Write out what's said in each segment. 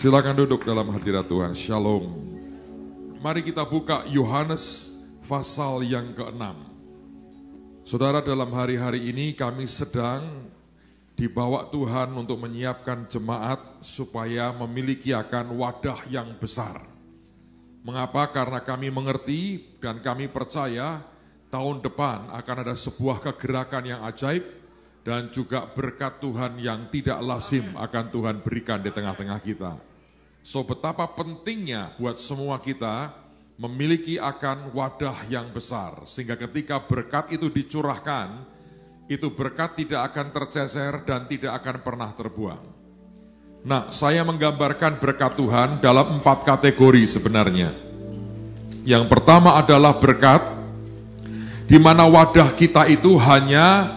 Silakan duduk dalam hadirat Tuhan. Shalom. Mari kita buka Yohanes pasal yang ke-6. Saudara, dalam hari-hari ini kami sedang dibawa Tuhan untuk menyiapkan jemaat supaya memiliki akan wadah yang besar. Mengapa? Karena kami mengerti dan kami percaya tahun depan akan ada sebuah kegerakan yang ajaib dan juga berkat Tuhan yang tidak lazim akan Tuhan berikan di tengah-tengah kita. So, betapa pentingnya buat semua kita memiliki akan wadah yang besar, sehingga ketika berkat itu dicurahkan, itu berkat tidak akan tercecer dan tidak akan pernah terbuang. Nah, saya menggambarkan berkat Tuhan dalam 4 kategori sebenarnya. Yang pertama adalah berkat di mana wadah kita itu hanya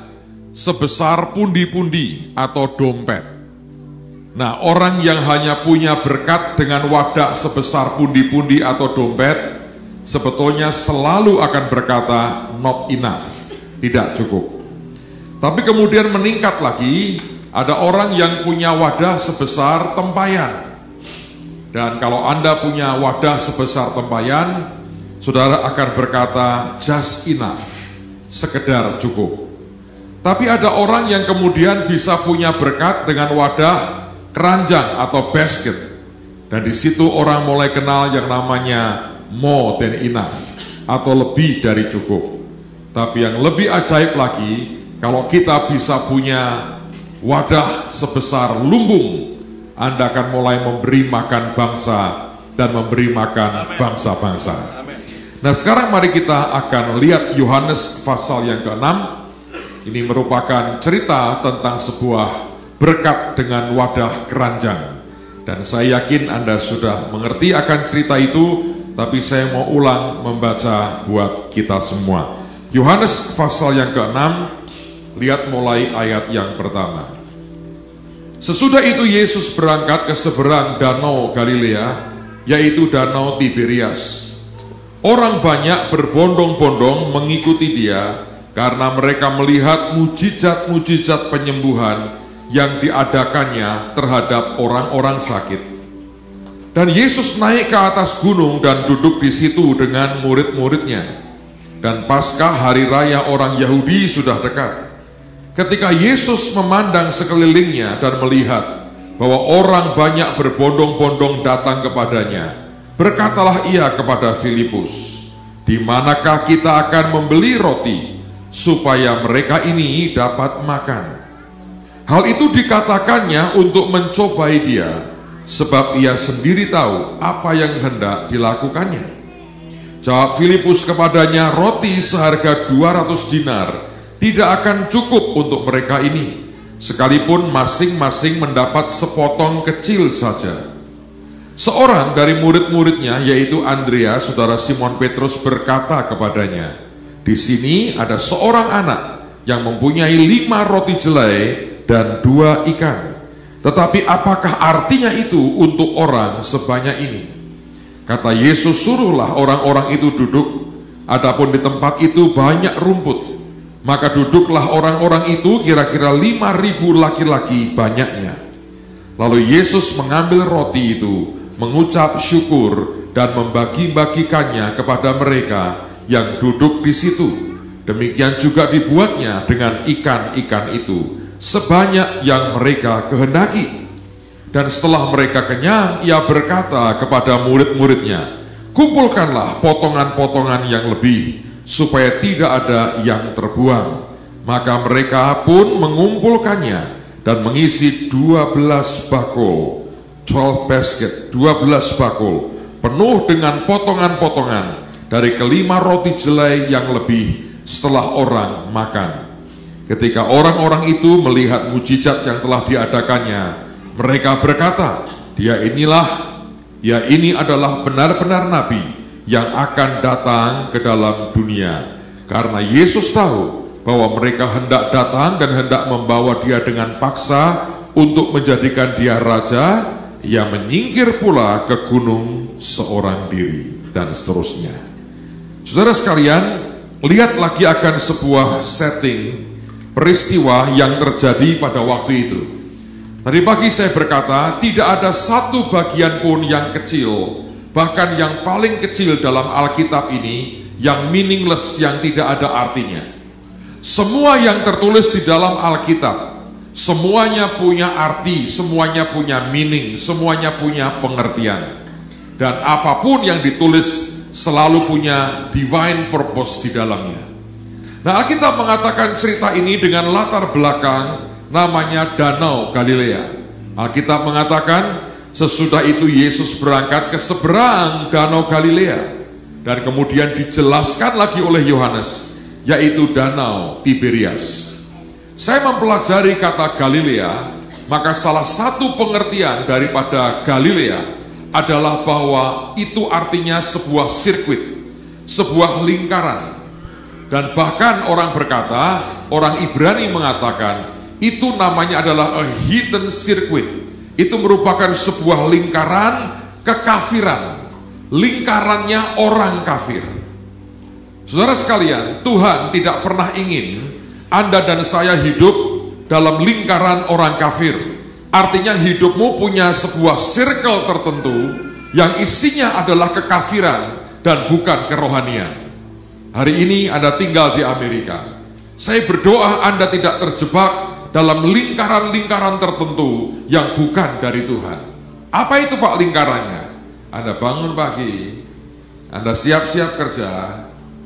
sebesar pundi-pundi atau dompet. Nah, orang yang hanya punya berkat dengan wadah sebesar pundi-pundi atau dompet, sebetulnya selalu akan berkata not enough, tidak cukup. Tapi kemudian meningkat lagi, ada orang yang punya wadah sebesar tempayan. Dan kalau Anda punya wadah sebesar tempayan, saudara akan berkata just enough, sekedar cukup. Tapi ada orang yang kemudian bisa punya berkat dengan wadah keranjang atau basket. Dan di situ orang mulai kenal yang namanya more than enough atau lebih dari cukup. Tapi yang lebih ajaib lagi, kalau kita bisa punya wadah sebesar lumbung, Anda akan mulai memberi makan bangsa dan memberi makan bangsa-bangsa. Nah, sekarang mari kita akan lihat Yohanes pasal yang ke-6. Ini merupakan cerita tentang sebuah berkat dengan wadah keranjang. Dan saya yakin Anda sudah mengerti akan cerita itu, tapi saya mau ulang membaca buat kita semua. Yohanes pasal yang ke-6, lihat mulai ayat yang pertama. Sesudah itu Yesus berangkat ke seberang danau Galilea, yaitu danau Tiberias. Orang banyak berbondong-bondong mengikuti dia, karena mereka melihat mujizat-mujizat penyembuhan yang diadakannya terhadap orang-orang sakit. Dan Yesus naik ke atas gunung dan duduk di situ dengan murid-muridnya. Dan Paskah hari raya orang Yahudi sudah dekat. Ketika Yesus memandang sekelilingnya dan melihat bahwa orang banyak berbondong-bondong datang kepadanya, berkatalah ia kepada Filipus, "Di manakah kita akan membeli roti supaya mereka ini dapat makan?" Hal itu dikatakannya untuk mencobai dia, sebab ia sendiri tahu apa yang hendak dilakukannya. Jawab Filipus kepadanya, "Roti seharga 200 dinar tidak akan cukup untuk mereka ini, sekalipun masing-masing mendapat sepotong kecil saja." Seorang dari murid-muridnya, yaitu Andreas, saudara Simon Petrus, berkata kepadanya, "Di sini ada seorang anak yang mempunyai 5 roti jelai dan 2 ikan. Tetapi apakah artinya itu untuk orang sebanyak ini?" Kata Yesus, "Suruhlah orang-orang itu duduk. Adapun di tempat itu banyak rumput." Maka duduklah orang-orang itu, kira-kira 5.000 laki-laki banyaknya. Lalu Yesus mengambil roti itu, mengucap syukur dan membagi-bagikannya kepada mereka yang duduk di situ. Demikian juga dibuatnya dengan ikan-ikan itu, sebanyak yang mereka kehendaki. Dan setelah mereka kenyang, ia berkata kepada murid-muridnya, "Kumpulkanlah potongan-potongan yang lebih, supaya tidak ada yang terbuang." Maka mereka pun mengumpulkannya dan mengisi 12 bakul, 12 basket, 12 bakul, penuh dengan potongan-potongan dari kelima roti jelai yang lebih setelah orang makan. Ketika orang-orang itu melihat mujizat yang telah diadakannya, mereka berkata, Dia ini adalah benar-benar nabi yang akan datang ke dalam dunia." Karena Yesus tahu bahwa mereka hendak datang dan hendak membawa dia dengan paksa untuk menjadikan dia raja, ia menyingkir pula ke gunung seorang diri, dan seterusnya. Saudara sekalian, lihat lagi akan sebuah setting peristiwa yang terjadi pada waktu itu. Tadi pagi saya berkata, tidak ada satu bagian pun yang kecil, bahkan yang paling kecil dalam Alkitab ini, yang meaningless, yang tidak ada artinya. Semua yang tertulis di dalam Alkitab, semuanya punya arti, semuanya punya meaning, semuanya punya pengertian. Dan apapun yang ditulis selalu punya divine purpose di dalamnya. Nah, Alkitab mengatakan cerita ini dengan latar belakang namanya Danau Galilea. Alkitab mengatakan sesudah itu Yesus berangkat ke seberang Danau Galilea, dan kemudian dijelaskan lagi oleh Yohanes, yaitu Danau Tiberias. Saya mempelajari kata Galilea, maka salah satu pengertian daripada Galilea adalah bahwa itu artinya sebuah sirkuit, sebuah lingkaran. Dan bahkan orang berkata, orang Ibrani mengatakan, itu namanya adalah a hidden circuit. Itu merupakan sebuah lingkaran kekafiran, lingkarannya orang kafir. Saudara sekalian, Tuhan tidak pernah ingin Anda dan saya hidup dalam lingkaran orang kafir. Artinya hidupmu punya sebuah circle tertentu yang isinya adalah kekafiran dan bukan kerohanian. Hari ini Anda tinggal di Amerika. Saya berdoa Anda tidak terjebak dalam lingkaran-lingkaran tertentu yang bukan dari Tuhan. Apa itu Pak lingkarannya? Anda bangun pagi, Anda siap-siap kerja,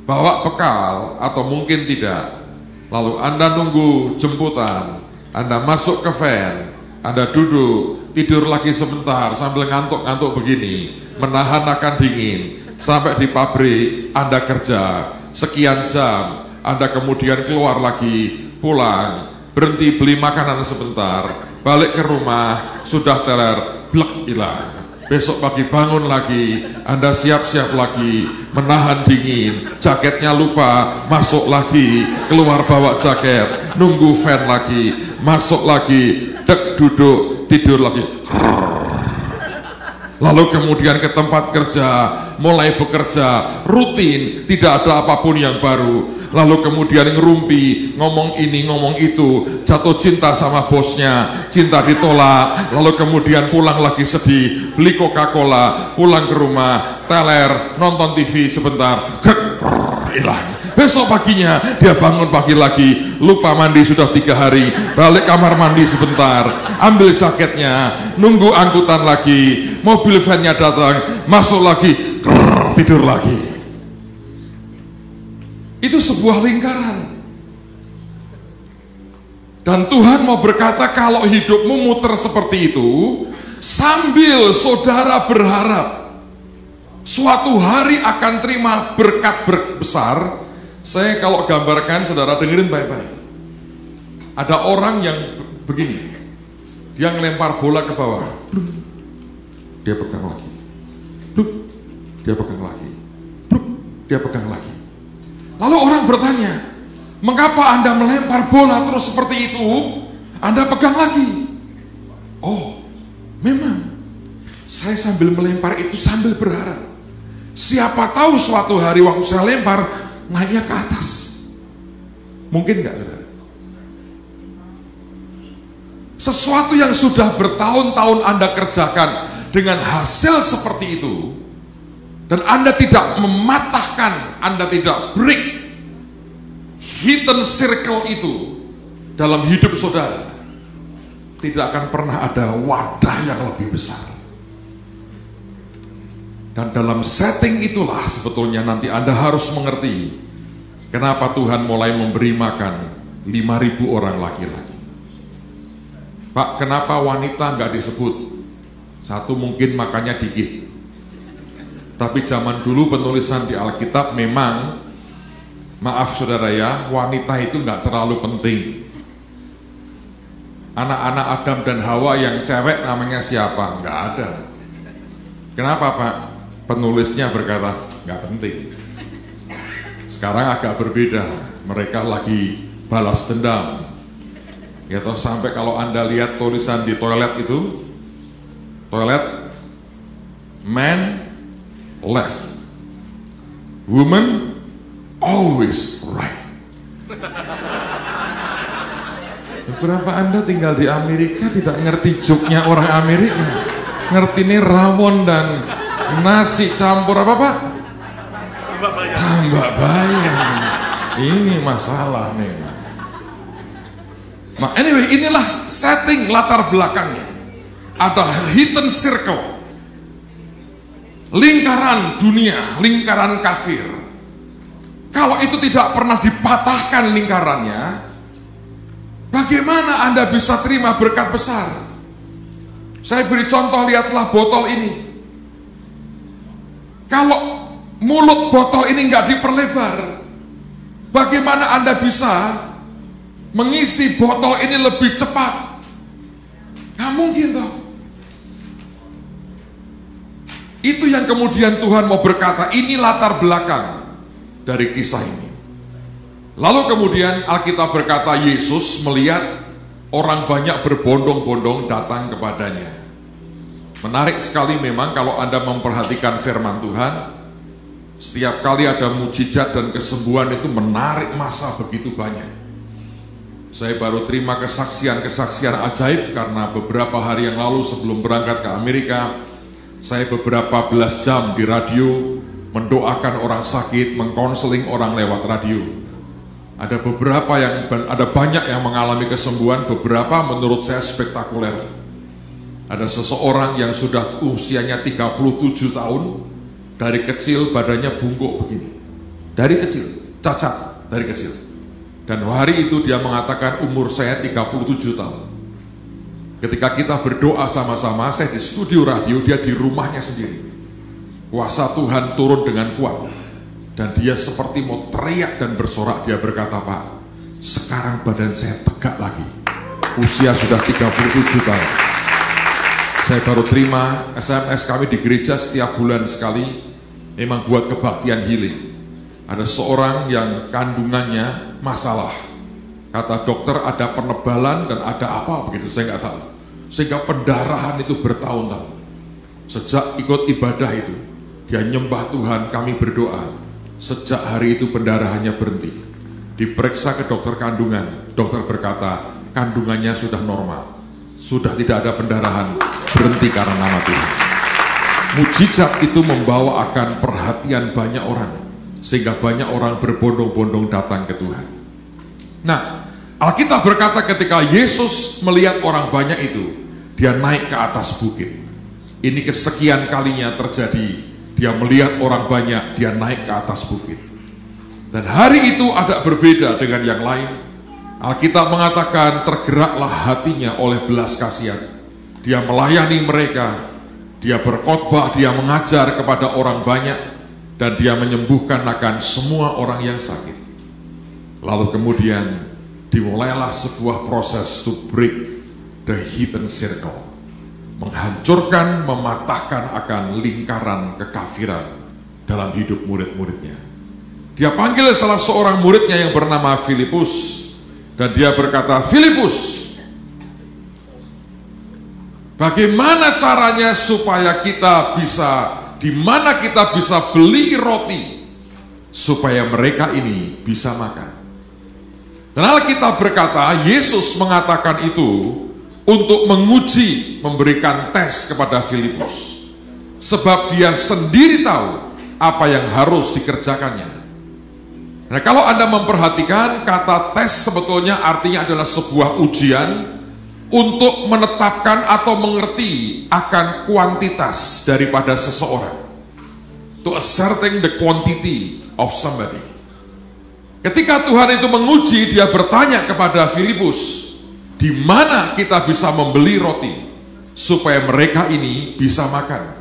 bawa bekal atau mungkin tidak. Lalu Anda nunggu jemputan, Anda masuk ke van, Anda duduk, tidur lagi sebentar sambil ngantuk-ngantuk begini, menahan akan dingin, sampai di pabrik Anda kerja sekian jam, Anda kemudian keluar lagi, pulang, berhenti beli makanan sebentar, balik ke rumah, sudah teler, blek hilang. Besok pagi bangun lagi, Anda siap-siap lagi, menahan dingin, jaketnya lupa, masuk lagi, keluar bawa jaket, nunggu van lagi, masuk lagi, duduk, tidur lagi. Lalu kemudian ke tempat kerja, mulai bekerja, rutin, tidak ada apapun yang baru. Lalu kemudian ngerumpi, ngomong ini, ngomong itu, jatuh cinta sama bosnya, cinta ditolak. Lalu kemudian pulang lagi sedih, beli Coca-Cola, pulang ke rumah, teler, nonton TV sebentar, hilang. Besok paginya dia bangun pagi lagi, lupa mandi sudah 3 hari, balik kamar mandi sebentar, ambil jaketnya, nunggu angkutan lagi, mobil van-nya datang, masuk lagi, tidur lagi. Itu sebuah lingkaran. Dan Tuhan mau berkata, kalau hidupmu muter seperti itu, sambil saudara berharap suatu hari akan terima berkat besar. Saya kalau gambarkan, saudara dengerin baik-baik. Ada orang yang begini, dia ngelempar bola ke bawah, dia pegang lagi, dia pegang lagi, dia pegang lagi. Lalu orang bertanya, mengapa Anda melempar bola terus seperti itu? Anda pegang lagi. Oh, memang saya sambil melempar itu sambil berharap, siapa tahu suatu hari waktu saya lempar naiknya ke atas. Mungkin enggak, saudara? Sesuatu yang sudah bertahun-tahun Anda kerjakan dengan hasil seperti itu, dan Anda tidak mematahkan, Anda tidak break hidden circle itu dalam hidup saudara, tidak akan pernah ada wadah yang lebih besar. Dan dalam setting itulah sebetulnya nanti Anda harus mengerti kenapa Tuhan mulai memberi makan 5.000 orang laki-laki. Pak, kenapa wanita nggak disebut? Satu, mungkin makannya dikit. Tapi zaman dulu penulisan di Alkitab memang, maaf saudara ya, wanita itu nggak terlalu penting. Anak-anak Adam dan Hawa yang cewek namanya siapa? Nggak ada. Kenapa Pak? Penulisnya berkata, nggak penting. Sekarang agak berbeda, mereka lagi balas dendam. Ya toh, sampai kalau Anda lihat tulisan di toilet itu, toilet, man left, woman always right. Beberapa Anda tinggal di Amerika tidak ngerti joknya orang Amerika. Ngerti nih rawon dan nasi campur apa Pak? Tambah bayam. Ini masalah nih. Nah anyway, inilah setting latar belakangnya. Ada hidden circle, lingkaran dunia, lingkaran kafir. Kalau itu tidak pernah dipatahkan lingkarannya, bagaimana Anda bisa terima berkat besar? Saya beri contoh, lihatlah botol ini. Kalau mulut botol ini nggak diperlebar, bagaimana Anda bisa mengisi botol ini lebih cepat? Nggak mungkin toh. Itu yang kemudian Tuhan mau berkata, ini latar belakang dari kisah ini. Lalu kemudian Alkitab berkata, Yesus melihat orang banyak berbondong-bondong datang kepadanya. Menarik sekali memang kalau Anda memperhatikan firman Tuhan, setiap kali ada mujizat dan kesembuhan itu menarik massa begitu banyak. Saya baru terima kesaksian-kesaksian ajaib karena beberapa hari yang lalu sebelum berangkat ke Amerika, saya beberapa belas jam di radio mendoakan orang sakit, mengkonseling orang lewat radio. Ada banyak yang mengalami kesembuhan, beberapa menurut saya spektakuler. Ada seseorang yang sudah usianya 37 tahun, dari kecil badannya bungkuk begini. Dari kecil, cacat dari kecil. Dan hari itu dia mengatakan umur saya 37 tahun. Ketika kita berdoa sama-sama, saya di studio radio, dia di rumahnya sendiri. Kuasa Tuhan turun dengan kuat. Dan dia seperti mau teriak dan bersorak, dia berkata, Pak, sekarang badan saya tegak lagi. Usia sudah 37 tahun. Saya baru terima SMS kami di gereja setiap bulan sekali, memang buat kebaktian healing. Ada seorang yang kandungannya masalah. Kata dokter ada penebalan dan ada apa begitu, saya nggak tahu. Sehingga pendarahan itu bertahun-tahun. Sejak ikut ibadah itu, dia nyembah Tuhan, kami berdoa. Sejak hari itu pendarahannya berhenti. Diperiksa ke dokter kandungan, dokter berkata kandungannya sudah normal, sudah tidak ada pendarahan, berhenti karena nama Tuhan. Mujizat itu membawa akan perhatian banyak orang, sehingga banyak orang berbondong-bondong datang ke Tuhan. Nah, Alkitab berkata ketika Yesus melihat orang banyak itu, dia naik ke atas bukit. Ini kesekian kalinya terjadi, dia melihat orang banyak, dia naik ke atas bukit. Dan hari itu ada berbeda dengan yang lain. Alkitab mengatakan tergeraklah hatinya oleh belas kasihan. Dia melayani mereka, dia berkhotbah, dia mengajar kepada orang banyak, dan dia menyembuhkan akan semua orang yang sakit. Lalu kemudian dimulailah sebuah proses to break the hidden circle, menghancurkan, mematahkan akan lingkaran kekafiran dalam hidup murid-muridnya. Dia panggil salah seorang muridnya yang bernama Filipus, dan dia berkata, Filipus, bagaimana caranya supaya kita bisa, di mana kita bisa beli roti supaya mereka ini bisa makan? Dan Alkitab berkata, Yesus mengatakan itu untuk menguji, memberikan tes kepada Filipus. Sebab dia sendiri tahu apa yang harus dikerjakannya. Nah, kalau Anda memperhatikan, kata tes sebetulnya artinya adalah sebuah ujian untuk menetapkan atau mengerti akan kuantitas daripada seseorang. To ascertain the quantity of somebody. Ketika Tuhan itu menguji, dia bertanya kepada Filipus, di mana kita bisa membeli roti supaya mereka ini bisa makan?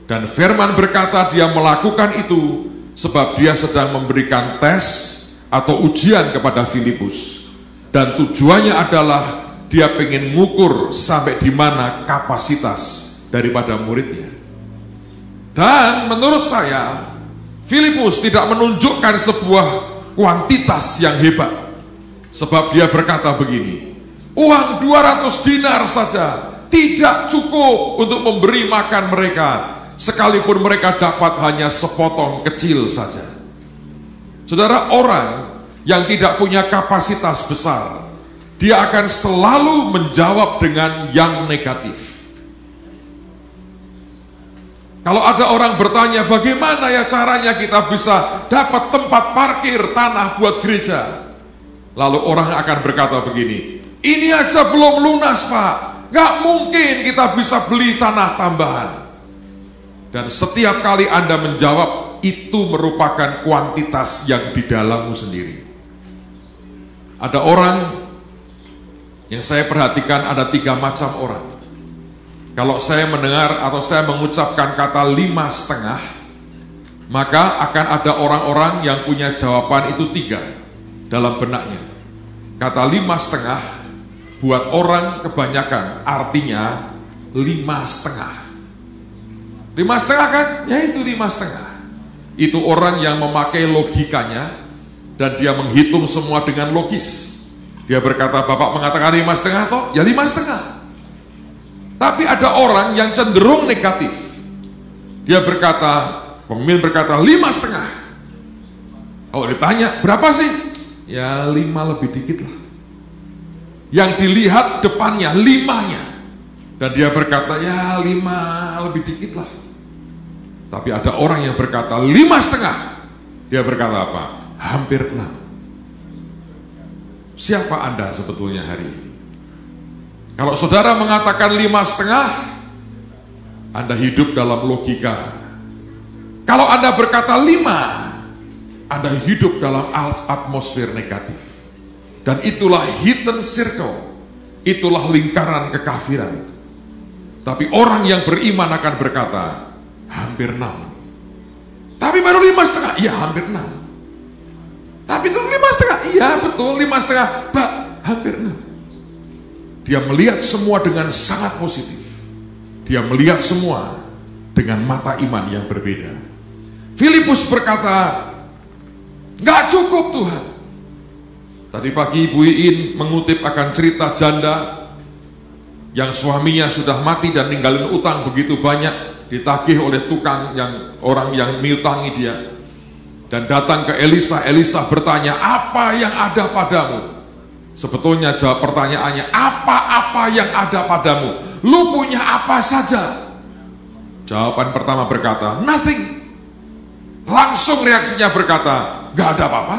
Dan firman berkata dia melakukan itu sebab dia sedang memberikan tes atau ujian kepada Filipus. Dan tujuannya adalah dia pengen ngukur sampai di mana kapasitas daripada muridnya. Dan menurut saya, Filipus tidak menunjukkan sebuah kuantitas yang hebat. Sebab dia berkata begini, uang 200 dinar saja tidak cukup untuk memberi makan mereka, sekalipun mereka dapat hanya sepotong kecil saja. Saudara, orang yang tidak punya kapasitas besar, dia akan selalu menjawab dengan yang negatif. Kalau ada orang bertanya, bagaimana ya caranya kita bisa dapat tempat parkir tanah buat gereja? Lalu orang akan berkata begini, ini aja belum lunas Pak, gak mungkin kita bisa beli tanah tambahan. Dan setiap kali Anda menjawab, itu merupakan kuantitas yang di dalammu sendiri. Ada orang yang saya perhatikan, ada 3 macam orang. Kalau saya mendengar atau saya mengucapkan kata 5,5, maka akan ada orang-orang yang punya jawaban itu 3 dalam benaknya. Kata 5,5 buat orang kebanyakan artinya 5,5. 5,5 kan? Ya itu 5,5. Itu orang yang memakai logikanya dan dia menghitung semua dengan logis. Dia berkata, Bapak mengatakan 5,5 toh? Ya 5,5. Tapi ada orang yang cenderung negatif. Dia berkata, pemimpin berkata 5,5. Kalau ditanya, berapa sih? Ya 5 lebih dikit lah. Yang dilihat depannya 5-nya. Dan dia berkata, ya 5 lebih dikit lah. Tapi ada orang yang berkata 5,5. Dia berkata apa? Hampir 6. Siapa Anda sebetulnya hari ini? Kalau saudara mengatakan 5,5, Anda hidup dalam logika. Kalau Anda berkata 5, Anda hidup dalam atmosfer negatif. Dan itulah hidden circle, itulah lingkaran kekafiran itu. Tapi orang yang beriman akan berkata, hampir 6. Tapi baru 5,5, iya hampir 6. Tapi itu 5,5, iya betul 5,5, hampir 6. Dia melihat semua dengan sangat positif. Dia melihat semua dengan mata iman yang berbeda. Filipus berkata, nggak cukup Tuhan. Tadi pagi Ibu Iin mengutip akan cerita janda yang suaminya sudah mati dan ninggalin utang begitu banyak, ditagih oleh tukang orang yang miutangi dia. Dan datang ke Elisa, Elisa bertanya, apa yang ada padamu? Sebetulnya jawab pertanyaannya, apa-apa yang ada padamu? Lu punya apa saja? Jawaban pertama berkata, nothing. Langsung reaksinya berkata, gak ada apa-apa.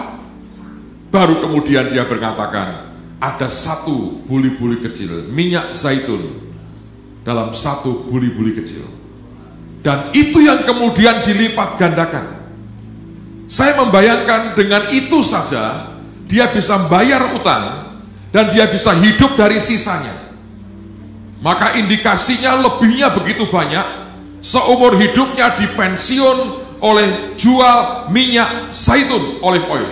Baru kemudian dia berkatakan, ada 1 buli-buli kecil, minyak zaitun dalam 1 buli-buli kecil. Dan itu yang kemudian dilipat gandakan. Saya membayangkan dengan itu saja, dia bisa bayar utang, dan dia bisa hidup dari sisanya. Maka indikasinya lebihnya begitu banyak, seumur hidupnya dipensiun oleh jual minyak zaitun, olive oil.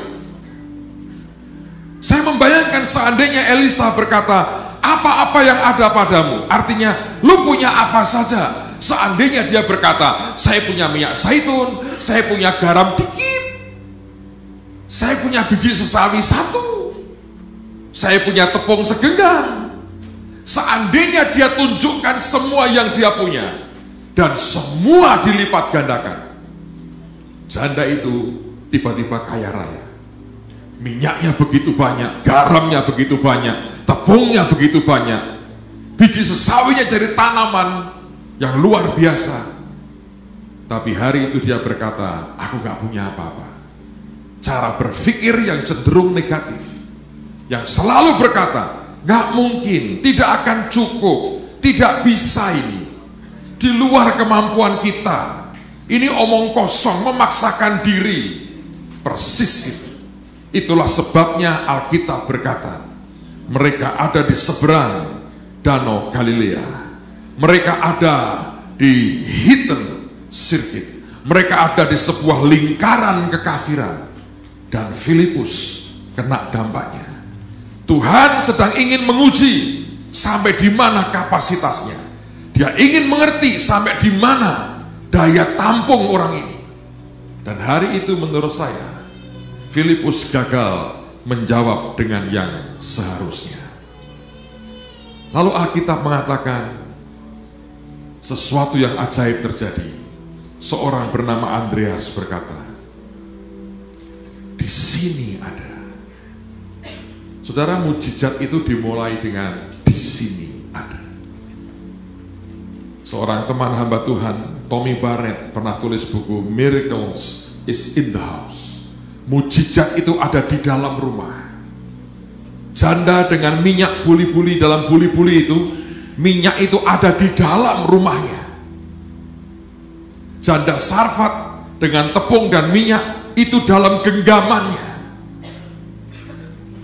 Saya membayangkan seandainya Elisa berkata, apa-apa yang ada padamu, artinya lu punya apa saja. Seandainya dia berkata, saya punya minyak zaitun, saya punya garam dikit, saya punya biji sesawi 1, saya punya tepung segenggam. Seandainya dia tunjukkan semua yang dia punya dan semua dilipat gandakan, janda itu tiba-tiba kaya raya. Minyaknya begitu banyak, garamnya begitu banyak, tepungnya begitu banyak, biji sesawinya jadi tanaman yang luar biasa. Tapi hari itu dia berkata, aku gak punya apa-apa. Cara berpikir yang cenderung negatif, yang selalu berkata, gak mungkin, tidak akan cukup, tidak bisa ini, di luar kemampuan kita, ini omong kosong, memaksakan diri. Persis itu. Itulah sebabnya Alkitab berkata, mereka ada di seberang Danau Galilea, mereka ada di hidden circuit, mereka ada di sebuah lingkaran kekafiran, dan Filipus kena dampaknya. Tuhan sedang ingin menguji sampai di mana kapasitasnya. Dia ingin mengerti sampai di mana daya tampung orang ini. Dan hari itu menurut saya, Filipus gagal menjawab dengan yang seharusnya. Lalu Alkitab mengatakan sesuatu yang ajaib terjadi. Seorang bernama Andreas berkata, di sini ada. Saudara, mujizat itu dimulai dengan di sini ada. Seorang teman hamba Tuhan, Tommy Barrett, pernah tulis buku Miracles is in the House. Mujizat itu ada di dalam rumah. Janda dengan minyak buli-buli dalam buli-buli itu, minyak itu ada di dalam rumahnya. Janda Sarfat dengan tepung dan minyak itu dalam genggamannya.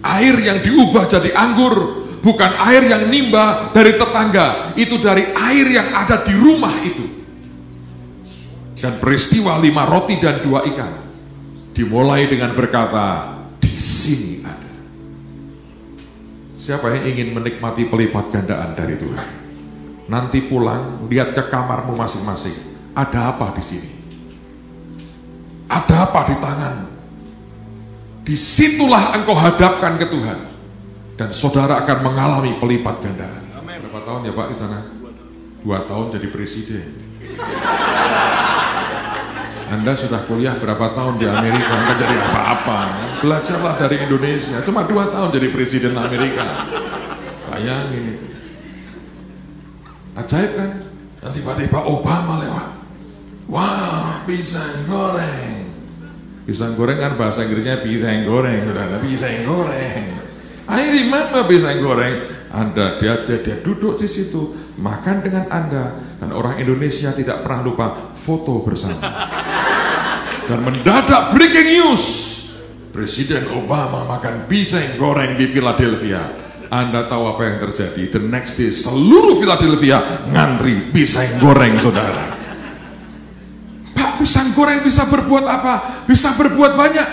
Air yang diubah jadi anggur bukan air yang nimba dari tetangga, itu dari air yang ada di rumah itu. Dan peristiwa 5 roti dan 2 ikan dimulai dengan berkata, di sini ada. Siapa yang ingin menikmati pelipat gandaan dari Tuhan? Nanti pulang, lihat ke kamarmu masing-masing. Ada apa di sini? Ada apa di tanganmu? Disitulah engkau hadapkan ke Tuhan. Dan saudara akan mengalami pelipat gandaan. Amen. Berapa tahun ya Pak di sana? 2 tahun jadi presiden. Anda sudah kuliah berapa tahun di Amerika, nggak jadi apa-apa. Belajarlah dari Indonesia, cuma 2 tahun jadi presiden Amerika. Bayangin itu. Ajaib kan? Dan tiba-tiba Obama lewat. Wah, pisang goreng. Pisang goreng kan bahasa Inggrisnya pisang goreng, saudara. Pisang goreng. Akhirnya mana pisang goreng? Dia duduk di situ, makan dengan Anda, dan orang Indonesia tidak pernah lupa foto bersama. Dan mendadak breaking news, Presiden Obama makan pisang goreng di Philadelphia. Anda tahu apa yang terjadi? The next day seluruh Philadelphia ngantri pisang goreng, saudara. Pak, pisang goreng bisa berbuat apa? Bisa berbuat banyak.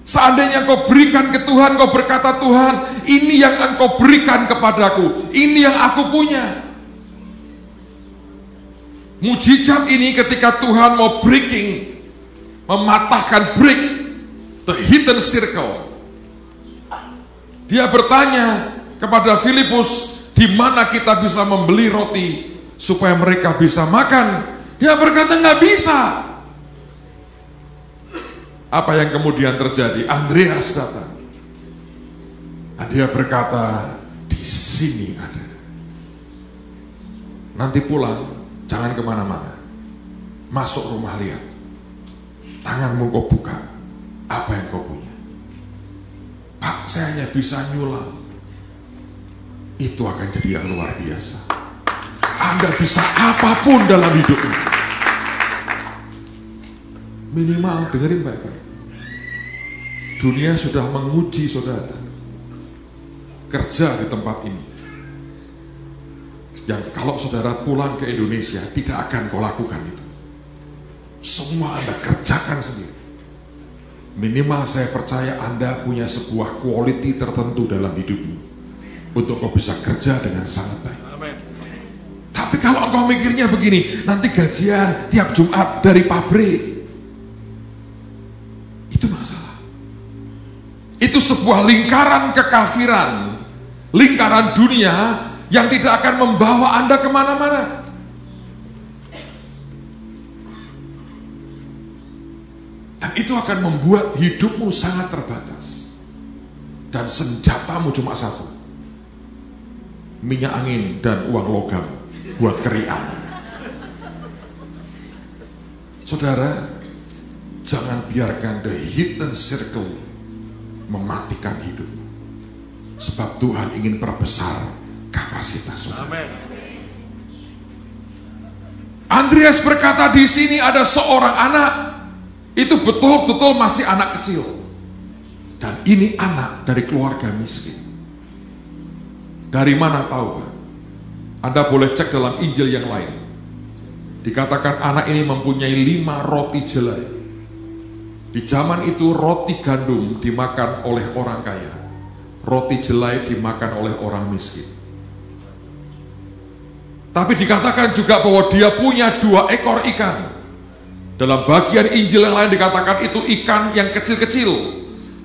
Seandainya kau berikan ke Tuhan, kau berkata, Tuhan, ini yang engkau berikan kepadaku, ini yang aku punya. Mujizat ini ketika Tuhan mau breaking, mematahkan break the hidden circle. Dia bertanya kepada Filipus, di mana kita bisa membeli roti supaya mereka bisa makan? Dia berkata nggak bisa. Apa yang kemudian terjadi? Andreas datang. Dan dia berkata, di sini ada. Nanti pulang, jangan kemana-mana. Masuk rumah lihat. Tanganmu kau buka. Apa yang kau punya? Pak, saya hanya bisa nyulam. Itu akan jadi yang luar biasa. Anda bisa apapun dalam hidupmu. Minimal, dengerin baik-baik. Dunia sudah menguji saudara. Kerja di tempat ini. Yang kalau saudara pulang ke Indonesia, tidak akan kau lakukan itu. Semua Anda kerjakan sendiri. Minimal saya percaya Anda punya sebuah quality tertentu dalam hidupmu. Untuk kau bisa kerja dengan sangat baik. Amen. Tapi kalau kau mikirnya begini, nanti gajian tiap Jumat dari pabrik. Itu masalah. Itu sebuah lingkaran kekafiran, lingkaran dunia yang tidak akan membawa Anda kemana-mana. Dan itu akan membuat hidupmu sangat terbatas. Dan senjatamu cuma satu, minyak angin dan uang logam buat kerian. Saudara, jangan biarkan the hidden circle mematikan hidup. Sebab Tuhan ingin perbesar kapasitas saudara. Amen. Andreas berkata, di sini ada seorang anak. Itu betul-betul masih anak kecil. Dan ini anak dari keluarga miskin. Dari mana tahu? Anda boleh cek dalam Injil yang lain. Dikatakan anak ini mempunyai 5 roti jelai. Di zaman itu roti gandum dimakan oleh orang kaya, roti jelai dimakan oleh orang miskin. Tapi dikatakan juga bahwa dia punya 2 ekor ikan. Dalam bagian Injil yang lain dikatakan itu ikan yang kecil-kecil.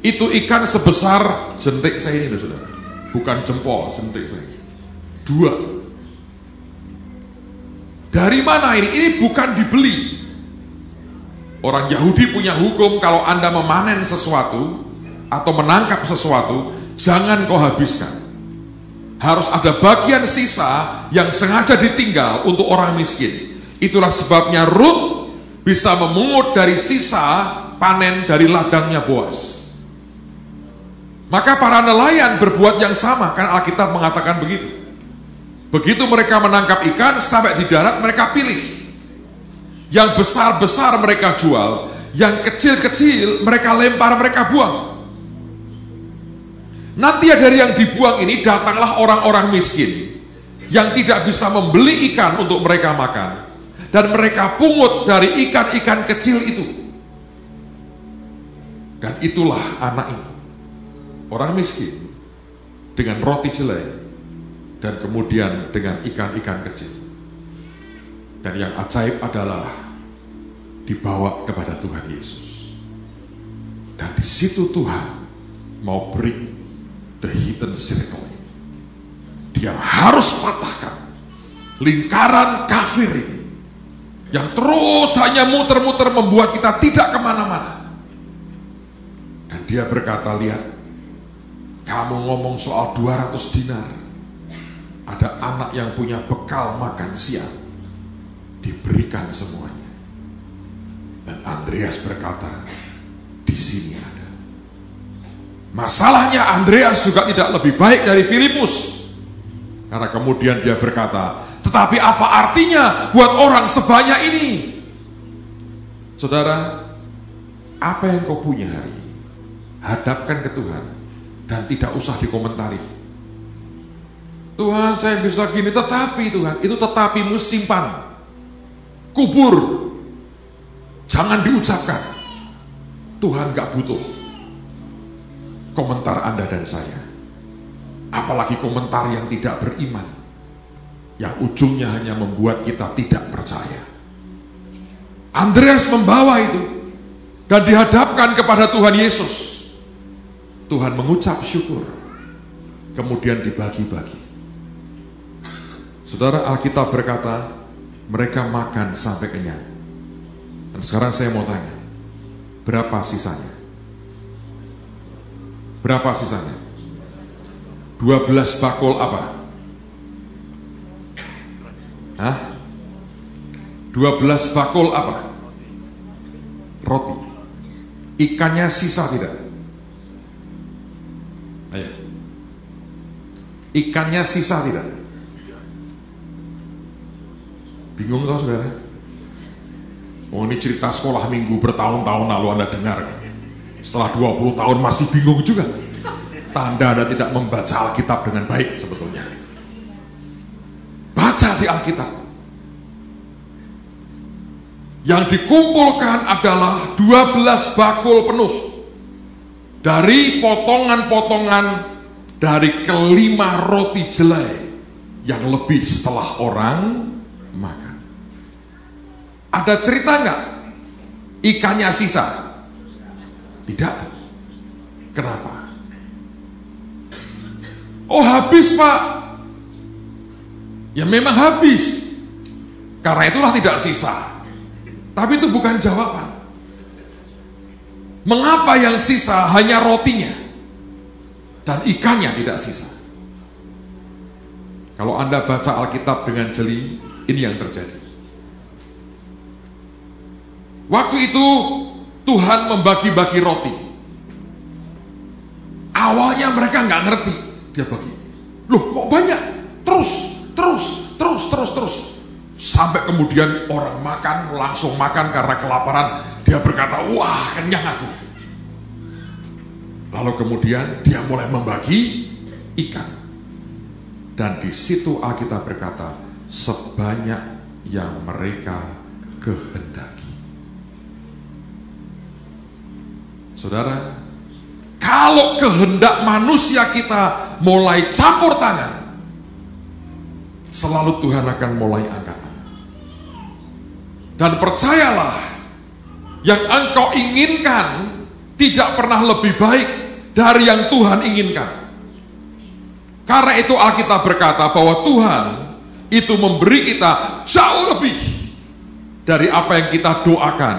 Itu ikan sebesar jentik saya ini, saudara. Bukan jempol, jentik saya. 2. Dari mana ini? Ini bukan dibeli. Orang Yahudi punya hukum, kalau Anda memanen sesuatu, atau menangkap sesuatu, jangan kau habiskan. Harus ada bagian sisa yang sengaja ditinggal untuk orang miskin. Itulah sebabnya Rut bisa memungut dari sisa panen dari ladangnya Boas. Maka para nelayan berbuat yang sama, kan Alkitab mengatakan begitu. Begitu mereka menangkap ikan, sampai di darat mereka pilih. Yang besar-besar mereka jual, yang kecil-kecil mereka lempar, mereka buang. Nanti dari yang dibuang ini datanglah orang-orang miskin yang tidak bisa membeli ikan untuk mereka makan, dan mereka pungut dari ikan-ikan kecil itu. Dan itulah anak ini, orang miskin dengan roti jelek dan kemudian dengan ikan-ikan kecil. Dan yang ajaib adalah dibawa kepada Tuhan Yesus. Dan di situ Tuhan mau beri the hidden circle ini. Dia harus patahkan lingkaran kafir ini yang terus hanya muter-muter membuat kita tidak kemana-mana. Dan dia berkata, lihat, kamu ngomong soal 200 dinar, ada anak yang punya bekal makan siang, diberikan semuanya. Dan Andreas berkata, di sini ada. Masalahnya Andreas juga tidak lebih baik dari Filipus. Karena kemudian dia berkata, tetapi apa artinya buat orang sebanyak ini? Saudara, apa yang kau punya hari ini, hadapkan ke Tuhan dan tidak usah dikomentari. Tuhan, saya bisa gini, tetapi Tuhan, itu tetapimu simpan, kubur, jangan diucapkan. Tuhan gak butuh komentar Anda dan saya, apalagi komentar yang tidak beriman, yang ujungnya hanya membuat kita tidak percaya. Andreas membawa itu dan dihadapkan kepada Tuhan Yesus. Tuhan mengucap syukur, kemudian dibagi-bagi. Saudara, Alkitab berkata mereka makan sampai kenyang. Dan sekarang saya mau tanya, berapa sisanya? Berapa sisanya? 12 bakul apa? Hah? 12 bakul apa? Roti. Ikannya sisa tidak? Ayo. Ikannya sisa tidak? Bingung tau saudara? Oh, ini cerita sekolah minggu bertahun-tahun lalu Anda dengar. Setelah 20 tahun masih bingung juga. Tanda Anda tidak membaca Alkitab dengan baik sebetulnya. Baca di Alkitab. Yang dikumpulkan adalah 12 bakul penuh dari potongan-potongan dari kelima roti jelai yang lebih setelah orang makan. Ada cerita nggak? Ikannya sisa? Tidak. Kenapa? Oh, habis Pak. Ya memang habis. Karena itulah tidak sisa. Tapi itu bukan jawaban. Mengapa yang sisa hanya rotinya dan ikannya tidak sisa? Kalau Anda baca Alkitab dengan jeli, ini yang terjadi. Waktu itu Tuhan membagi-bagi roti. Awalnya mereka nggak ngerti, dia bagi. Loh, kok banyak? Terus. Sampai kemudian orang makan, langsung makan karena kelaparan. Dia berkata, wah kenyang aku. Lalu kemudian dia mulai membagi ikan. Dan di situ Alkitab berkata, sebanyak yang mereka kehendaki. Saudara, kalau kehendak manusia kita mulai campur tangan, selalu Tuhan akan mulai angkat tangan. Dan percayalah, yang engkau inginkan tidak pernah lebih baik dari yang Tuhan inginkan. Karena itu Alkitab berkata bahwa Tuhan itu memberi kita jauh lebih dari apa yang kita doakan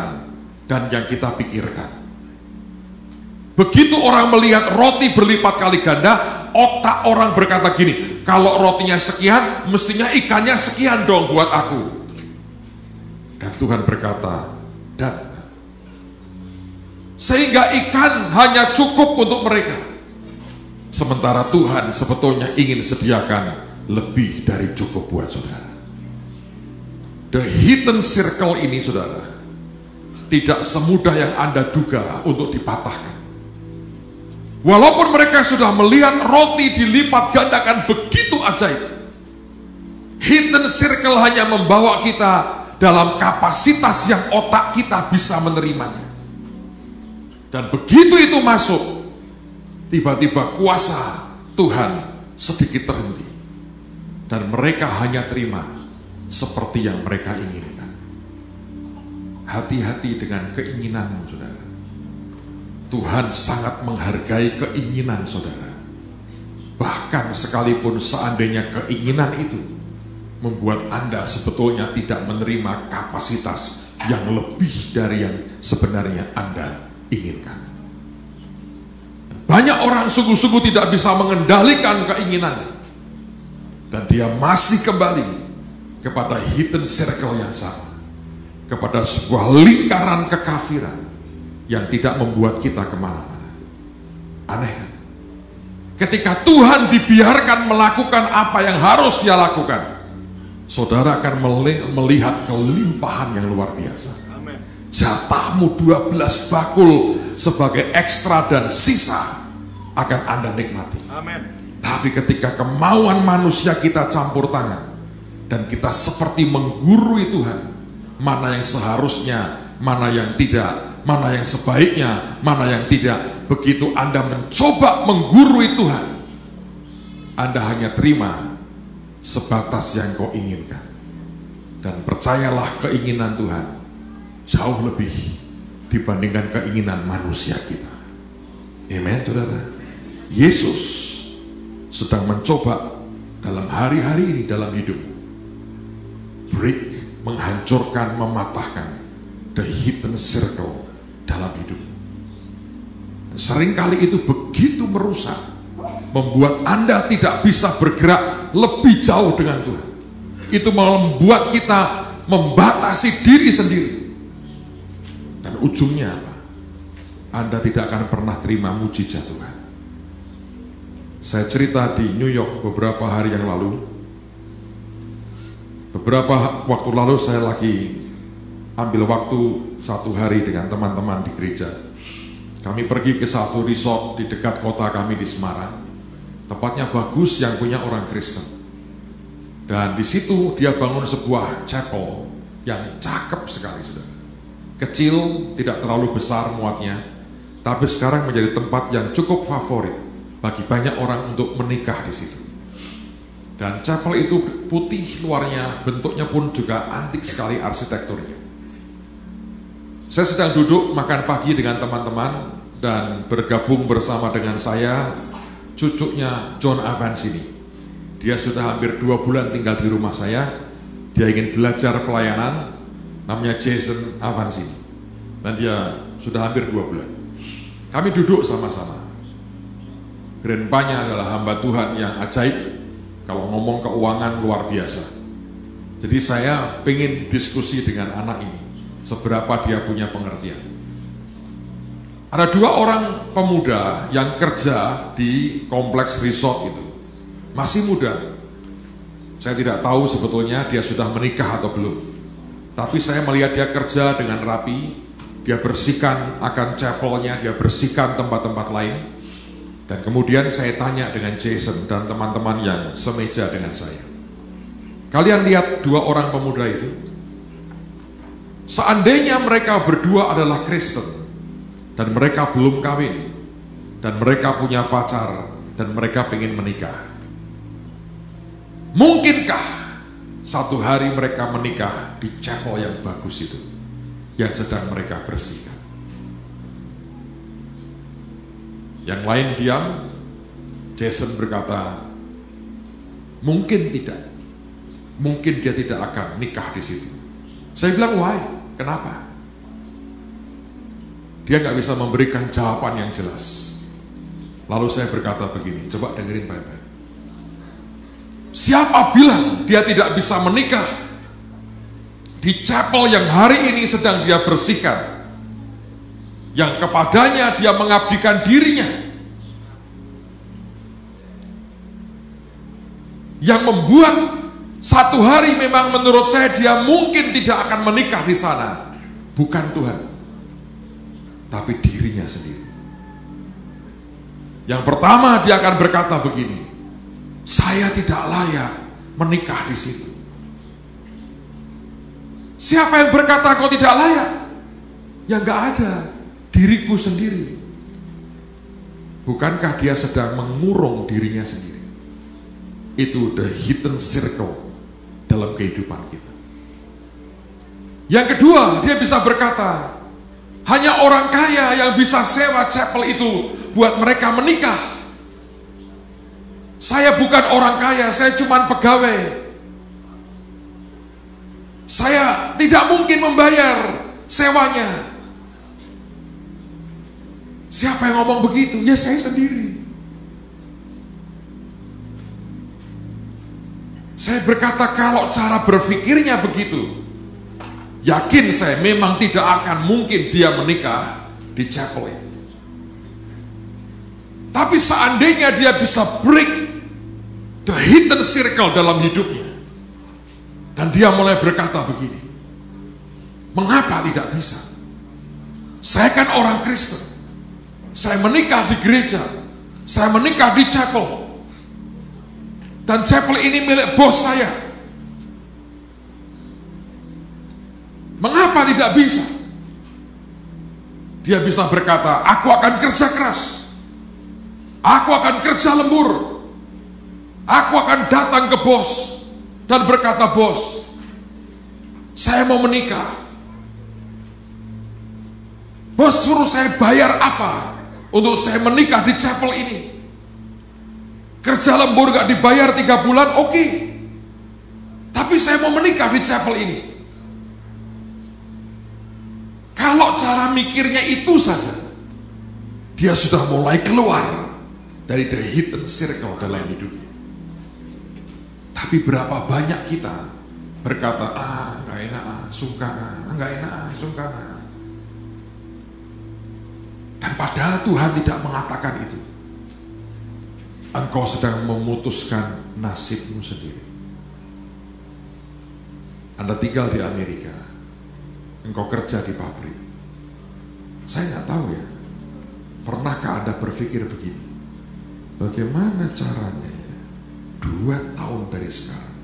dan yang kita pikirkan. Begitu orang melihat roti berlipat kali ganda, otak orang berkata gini, kalau rotinya sekian, mestinya ikannya sekian dong buat aku. Dan Tuhan berkata, dan sehingga ikan hanya cukup untuk mereka. Sementara Tuhan sebetulnya ingin sediakan lebih dari cukup buat saudara. The hidden circle ini, saudara, tidak semudah yang Anda duga untuk dipatahkan. Walaupun mereka sudah melihat roti dilipat gandakan begitu ajaib, hidden circle hanya membawa kita dalam kapasitas yang otak kita bisa menerimanya. Dan begitu itu masuk, tiba-tiba kuasa Tuhan sedikit terhenti. Dan mereka hanya terima seperti yang mereka inginkan. Hati-hati dengan keinginanmu, saudara. Tuhan sangat menghargai keinginan saudara. Bahkan sekalipun seandainya keinginan itu membuat Anda sebetulnya tidak menerima kapasitas yang lebih dari yang sebenarnya Anda inginkan. Banyak orang sungguh-sungguh tidak bisa mengendalikan keinginannya, dan dia masih kembali kepada hidden circle yang sama, kepada sebuah lingkaran kekafiran yang tidak membuat kita kemana-mana. Aneh kan? Ketika Tuhan dibiarkan melakukan apa yang harus dia lakukan, saudara akan melihat kelimpahan yang luar biasa. Amen. Jatahmu 12 bakul sebagai ekstra dan sisa akan Anda nikmati. Amen. Tapi ketika kemauan manusia kita campur tangan, dan kita seperti menggurui Tuhan, mana yang seharusnya, mana yang tidak, mana yang sebaiknya, mana yang tidak. Begitu Anda mencoba menggurui Tuhan, Anda hanya terima sebatas yang kau inginkan. Dan percayalah, keinginan Tuhan jauh lebih dibandingkan keinginan manusia kita. Amen, saudara. Yesus sedang mencoba dalam hari-hari ini dalam hidupmu, break, menghancurkan, mematahkan the hidden circle dalam hidup. Seringkali itu begitu merusak, membuat Anda tidak bisa bergerak lebih jauh dengan Tuhan. Itu membuat kita membatasi diri sendiri. Dan ujungnya apa? Anda tidak akan pernah terima mujizat Tuhan. Saya cerita di New York beberapa hari yang lalu. Beberapa waktu lalu saya lagi ambil waktu 1 hari dengan teman-teman di gereja. Kami pergi ke satu resort di dekat kota kami di Semarang. Tempatnya bagus, yang punya orang Kristen. Dan di situ dia bangun sebuah chapel yang cakep sekali, saudara. Kecil, tidak terlalu besar muatnya, tapi sekarang menjadi tempat yang cukup favorit bagi banyak orang untuk menikah di situ. Dan chapel itu putih luarnya, bentuknya pun juga antik sekali arsitekturnya. Saya sedang duduk makan pagi dengan teman-teman, dan bergabung bersama dengan saya cucunya John Evans ini. Dia sudah hampir 2 bulan tinggal di rumah saya. Dia ingin belajar pelayanan, namanya Jason Evans ini, dan dia sudah hampir 2 bulan. Kami duduk sama-sama. Grandpanya adalah hamba Tuhan yang ajaib. Kalau ngomong keuangan luar biasa. Jadi saya pengen diskusi dengan anak ini, seberapa dia punya pengertian. Ada 2 orang pemuda yang kerja di kompleks resort itu. Masih muda. Saya tidak tahu sebetulnya dia sudah menikah atau belum. Tapi saya melihat dia kerja dengan rapi. Dia bersihkan akan chapelnya, dia bersihkan tempat-tempat lain. Dan kemudian saya tanya dengan Jason dan teman-teman yang semeja dengan saya. Kalian lihat 2 orang pemuda itu? Seandainya mereka berdua adalah Kristen, dan mereka belum kawin, dan mereka punya pacar, dan mereka ingin menikah, mungkinkah satu hari mereka menikah di chapel yang bagus itu, yang sedang mereka bersihkan? Yang lain diam. Jason berkata, mungkin tidak. Mungkin dia tidak akan nikah di situ. Saya bilang, why? Kenapa? Dia nggak bisa memberikan jawaban yang jelas. Lalu saya berkata begini, coba dengerin baik-baik. Siapa bilang dia tidak bisa menikah di chapel yang hari ini sedang dia bersihkan, yang kepadanya dia mengabdikan dirinya, yang membuat satu hari memang menurut saya dia mungkin tidak akan menikah di sana, bukan Tuhan, tapi dirinya sendiri. Yang pertama dia akan berkata begini, saya tidak layak menikah di situ. Siapa yang berkata kau tidak layak? Ya nggak ada, diriku sendiri. Bukankah dia sedang mengurung dirinya sendiri? Itu the hidden circle dalam kehidupan kita. Yang kedua, dia bisa berkata, hanya orang kaya yang bisa sewa chapel itu buat mereka menikah. Saya bukan orang kaya, saya cuma pegawai. Saya tidak mungkin membayar sewanya. Siapa yang ngomong begitu? Ya saya sendiri. Saya berkata kalau cara berpikirnya begitu, yakin saya memang tidak akan mungkin dia menikah di chapel itu. Tapi seandainya dia bisa break the hidden circle dalam hidupnya, dan dia mulai berkata begini, mengapa tidak bisa? Saya kan orang Kristen, saya menikah di gereja, saya menikah di chapel, dan chapel ini milik bos saya. Mengapa tidak bisa? Dia bisa berkata, aku akan kerja keras, aku akan kerja lembur, aku akan datang ke bos dan berkata, bos, saya mau menikah. Bos suruh saya bayar apa untuk saya menikah di chapel ini? Kerja lembur gak dibayar 3 bulan, oke. Tapi saya mau menikah di chapel ini. Kalau cara mikirnya itu saja, dia sudah mulai keluar dari the hidden circle dalam hidupnya. Tapi berapa banyak kita berkata, gak enak, sungkan, gak enak, sungkan. Dan padahal Tuhan tidak mengatakan itu. Engkau sedang memutuskan nasibmu sendiri. Anda tinggal di Amerika, engkau kerja di pabrik. Saya nggak tahu ya, pernahkah Anda berpikir begini, bagaimana caranya ya, 2 tahun dari sekarang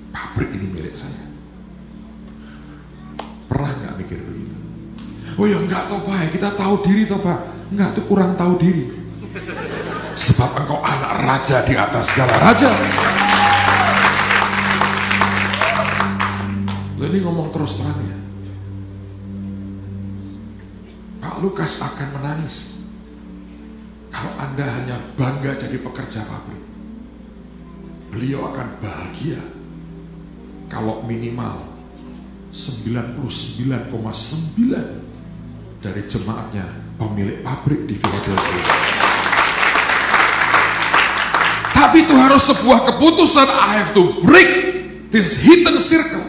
pabrik ini milik saya? Pernah nggak mikir begitu? Oh ya enggak toh Pak, kita tahu diri toh Pak. Enggak, itu kurang tahu diri. Sebab engkau anak raja di atas segala raja. Lalu ini ngomong terus terang ya, Pak Lukas akan menangis kalau Anda hanya bangga jadi pekerja pabrik. Beliau akan bahagia kalau minimal 99,9 dari jemaatnya pemilik pabrik di Philadelphia. Tapi itu harus sebuah keputusan. I have to break this hidden circle.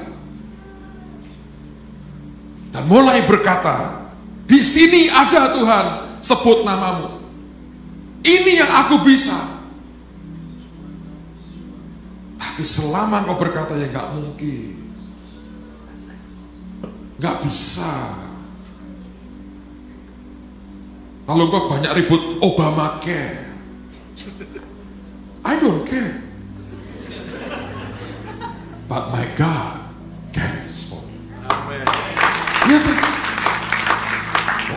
Dan mulai berkata, di sini ada Tuhan, sebut namamu. Ini yang aku bisa. Tapi selama kau berkata ya gak mungkin, gak bisa. Lalu kau banyak ribut Obamacare. I don't care. But my God cares for me. Lihat kan?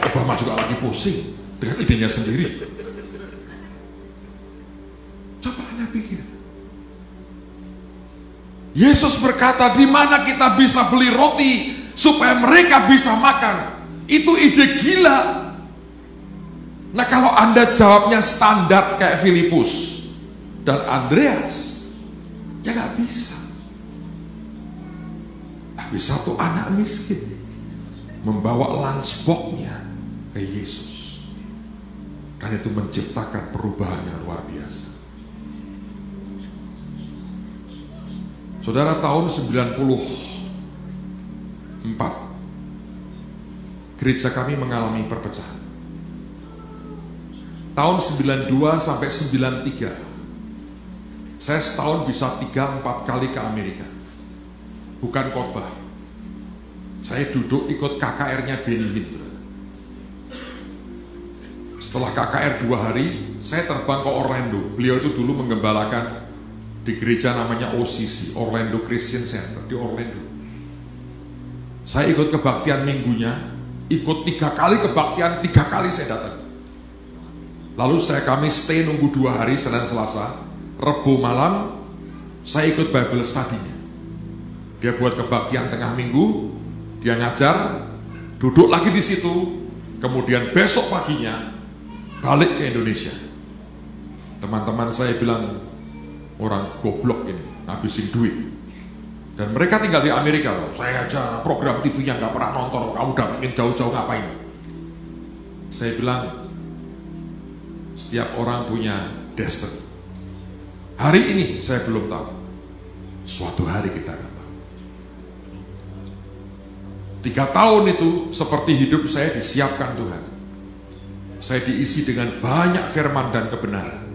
Obama juga lagi pusing dengan idenya sendiri. Coba Anda pikir. Yesus berkata, di mana kita bisa beli roti supaya mereka bisa makan? Itu ide gila. Nah kalau Anda jawabnya standar kayak Filipus dan Andreas, ya gak bisa. Tapi satu anak miskin membawa lunchbox-nya ke Yesus. Dan itu menciptakan perubahan yang luar biasa. Saudara, tahun 94 gereja kami mengalami perpecahan. Tahun 92 sampai 93 saya setahun bisa 3-4 kali ke Amerika. Bukan khotbah. Saya duduk ikut KKR-nya Benny Hinn. Setelah KKR 2 hari, saya terbang ke Orlando. Beliau itu dulu menggembalakan di gereja namanya OCC, Orlando Christian Center, di Orlando. Saya ikut kebaktian minggunya, ikut 3 kali kebaktian, 3 kali saya datang. Lalu kami stay nunggu 2 hari, Senin Selasa, Rebu malam, saya ikut Bible study-nya. Dia buat kebaktian tengah minggu, dia ngajar, duduk lagi di situ, kemudian besok paginya balik ke Indonesia. Teman-teman saya bilang, orang goblok ini, ngabisin duit. Dan mereka tinggal di Amerika loh. Saya aja program TV-nya gak pernah nonton, kamu datangin jauh-jauh ngapain? Saya bilang, setiap orang punya destiny. Hari ini saya belum tahu. Suatu hari kita akan tahu. 3 tahun itu seperti hidup saya disiapkan Tuhan. Saya diisi dengan banyak firman dan kebenaran.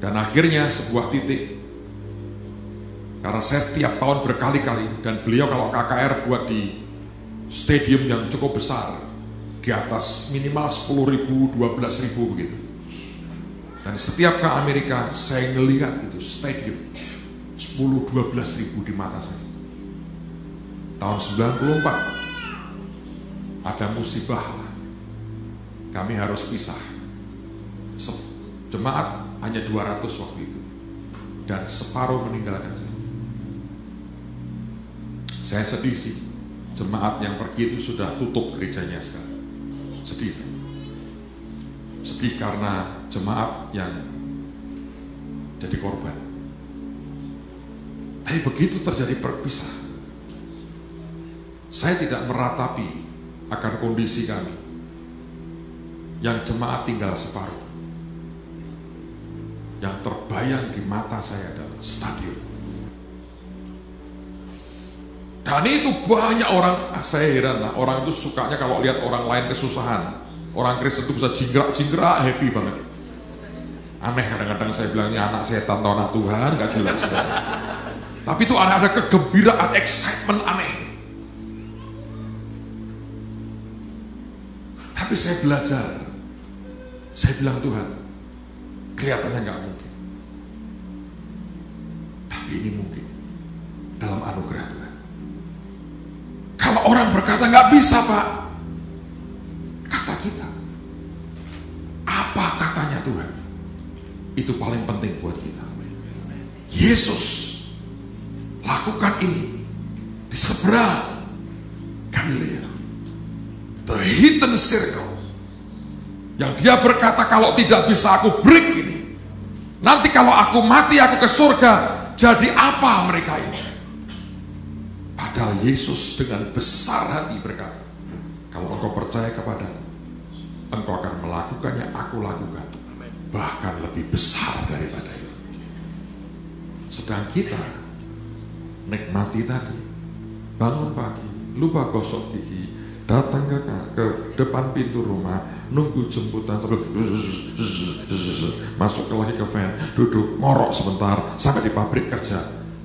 Dan akhirnya sebuah titik, karena saya setiap tahun berkali-kali, dan beliau kalau KKR buat di stadium yang cukup besar, di atas minimal 10.000, 12.000 begitu. Dan setiap ke Amerika saya ngelihat itu stadium 10-12.000 di mata saya. Tahun 94 ada musibah, kami harus pisah. Jemaat hanya 200 waktu itu, dan separuh meninggalkan saya. Saya sedih sih, jemaat yang pergi itu sudah tutup gerejanya sekarang. Sedih saya. Sedih karena jemaat yang jadi korban. Tapi begitu terjadi perpisahan, saya tidak meratapi akan kondisi kami yang jemaat tinggal separuh. Yang terbayang di mata saya adalah stadion. Dan itu banyak orang, saya heran lah, orang itu sukanya kalau lihat orang lain kesusahan. Orang Kristen itu bisa jingkrak, happy banget. Aneh kadang-kadang saya bilang, ini anak setan atau anak Tuhan, gak jelas. Tapi itu ada kegembiraan, excitement aneh. Tapi saya belajar, saya bilang Tuhan, kelihatannya gak mungkin. Tapi ini mungkin, dalam anugerah Tuhan. Kalau orang berkata gak bisa Pak, kata kita, apa katanya Tuhan? Itu paling penting buat kita. Yesus lakukan ini di seberang Galilea, the hidden circle, yang dia berkata kalau tidak bisa aku break ini, nanti kalau aku mati aku ke surga, jadi apa mereka ini? Padahal Yesus dengan besar hati berkata, kalau engkau percaya kepadaku, engkau akan melakukan yang aku lakukan, bahkan lebih besar daripada itu. Sedang kita nikmati tadi, bangun pagi, lupa gosok gigi, datang ke depan pintu rumah, nunggu jemputan, masuk lagi ke van, duduk, ngorok sebentar, sampai di pabrik kerja.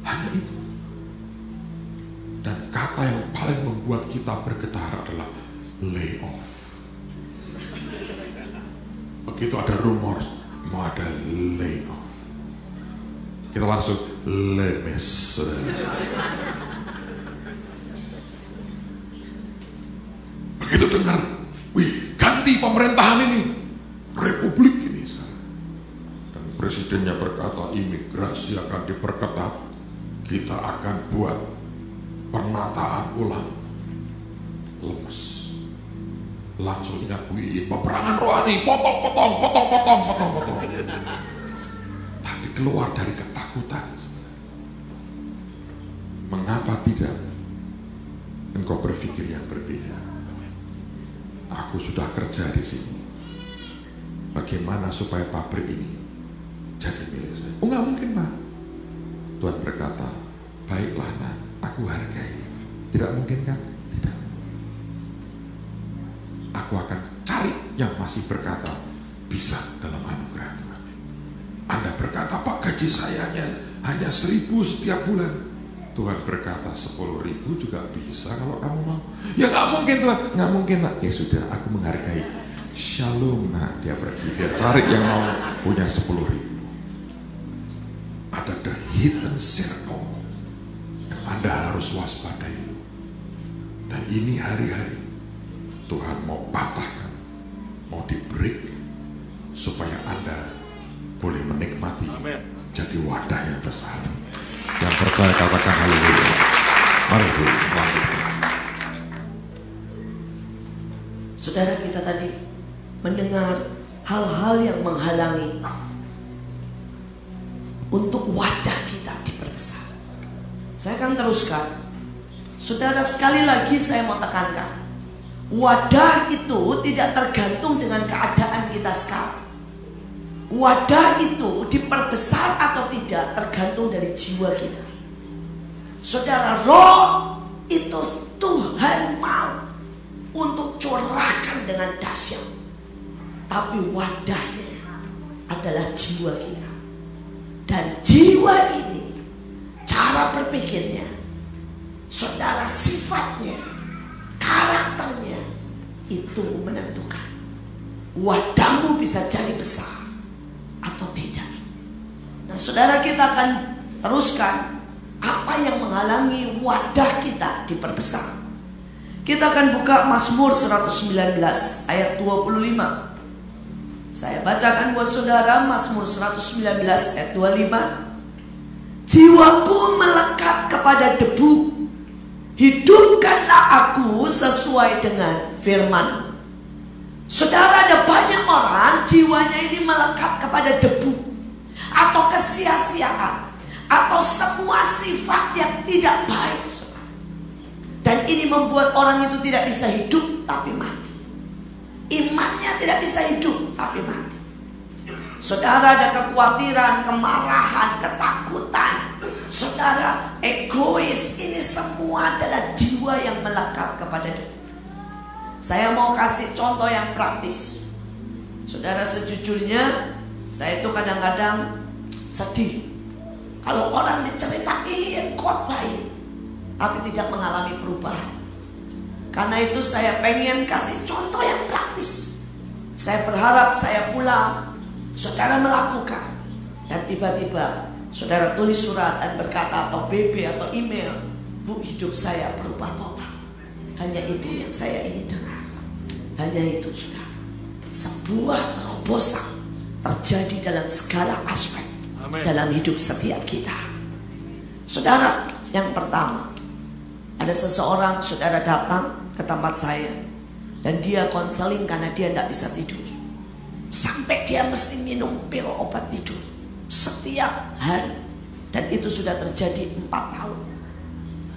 Hanya itu. Dan kata yang paling membuat kita bergetar adalah lay off. Begitu ada rumor mau ada lay off, kita langsung lemes. Begitu dengar, wih, ganti pemerintahan ini, republik ini sekarang. Dan presidennya berkata imigrasi akan diperketat, kita akan buat penataan ulang. Lemes. Langsung ingat wih, peperangan rohani, potong. Tapi keluar dari ketakutan. Mengapa tidak engkau berpikir yang berbeda? aku sudah kerja di sini. Bagaimana supaya pabrik ini jadi milik saya? Oh, nggak mungkin, Pak. Tuhan berkata, baiklah nak, aku hargai. Tidak mungkin kan? Tidak. Aku akan cari yang masih berkata bisa dalam anugerah Tuhan. Anda berkata, Pak, gaji saya hanya 1.000 setiap bulan. Tuhan berkata 10.000 juga bisa kalau kamu mau. Ya nggak mungkin Tuhan, nggak mungkin nak. Ya sudah, aku menghargai. Shalom nak, dia pergi, dia cari yang mau punya 10.000. Ada the hidden circle yang Anda harus waspadai. Dan ini hari-hari Tuhan mau patahkan, mau di break supaya Anda boleh menikmati. Amen. Jadi wadah yang besar. Yang percaya katakan haleluya. Mari Bu, saudara, kita tadi mendengar hal-hal yang menghalangi untuk wadah kita diperbesar. Saya akan teruskan. Saudara, sekali lagi saya mau tekankan, wadah itu tidak tergantung dengan keadaan kita sekarang. Wadah itu diperbesar atau tidak tergantung dari jiwa kita. Saudara, roh itu Tuhan mau untuk curahkan dengan dahsyat. Tapi wadahnya adalah jiwa kita. Dan jiwa ini, cara berpikirnya, saudara, sifatnya, karakternya, itu menentukan wadahmu bisa jadi besar atau tidak. Nah saudara, kita akan teruskan apa yang menghalangi wadah kita diperbesar. Kita akan buka Mazmur 119 ayat 25. Saya bacakan buat saudara Mazmur 119 ayat 25. Jiwaku melekat kepada debu, hidupkanlah aku sesuai dengan firman. Saudara, ada banyak orang jiwanya ini melekat kepada debu atau kesia-siaan atau semua sifat yang tidak baik, saudara. Dan ini membuat orang itu tidak bisa hidup tapi mati. Imannya tidak bisa hidup tapi mati. Saudara, ada kekhawatiran, kemarahan, ketakutan. Saudara, egois, ini semua adalah jiwa yang melekat kepada debu. Saya mau kasih contoh yang praktis. Saudara, sejujurnya saya itu kadang-kadang sedih kalau orang diceritain, khotbahin, tapi tidak mengalami perubahan. Karena itu saya pengen kasih contoh yang praktis. Saya berharap saya pulang, saudara melakukan, dan tiba-tiba saudara tulis surat dan berkata atau BB atau email, Bu, hidup saya berubah total. Hanya itu yang saya ingin dengar. Hanya itu, saudara. Sebuah terobosan terjadi dalam segala aspek. Amen. Dalam hidup setiap kita. Saudara, yang pertama, ada seseorang, saudara, datang ke tempat saya dan dia konseling karena dia tidak bisa tidur. Sampai dia mesti minum pil obat tidur setiap hari. Dan itu sudah terjadi 4 tahun.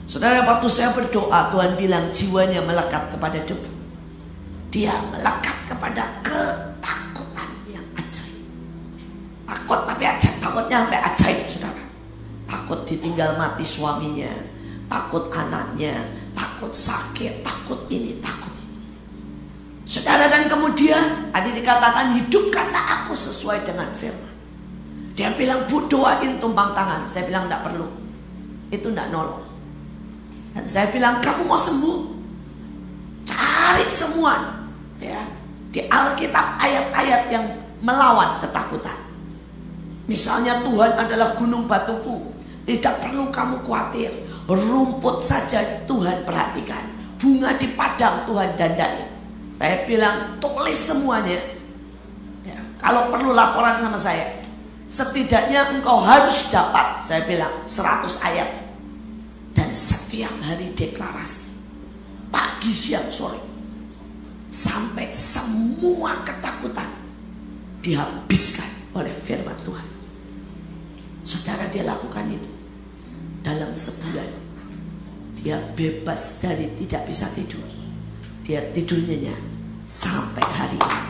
Saudara, waktu saya berdoa, Tuhan bilang jiwanya melekat kepada debu. Dia melekat kepada ketakutan yang ajaib. Takut tapi ajaib, takutnya sampai ajaib, saudara. Takut ditinggal mati suaminya, takut anaknya, takut sakit, takut ini, takut itu. Saudara, dan kemudian tadi dikatakan hidupkanlah aku sesuai dengan firman. Dia bilang, Bu, doain tumpang tangan. Saya bilang tidak perlu, itu tidak nolong. Dan saya bilang, kamu mau sembuh, cari semua ya di Alkitab ayat-ayat yang melawan ketakutan. Misalnya Tuhan adalah gunung batuku, tidak perlu kamu khawatir. Rumput saja Tuhan perhatikan, bunga di padang Tuhan dandani. Saya bilang tulis semuanya ya, kalau perlu laporan sama saya. Setidaknya engkau harus dapat, saya bilang 100 ayat. Dan setiap hari deklarasi, pagi, siang, sore, sampai semua ketakutan dihabiskan oleh firman Tuhan. Saudara, dia lakukan itu dalam sebulan. Dia bebas dari tidak bisa tidur. Dia tidur nyenyak. sampai hari ini.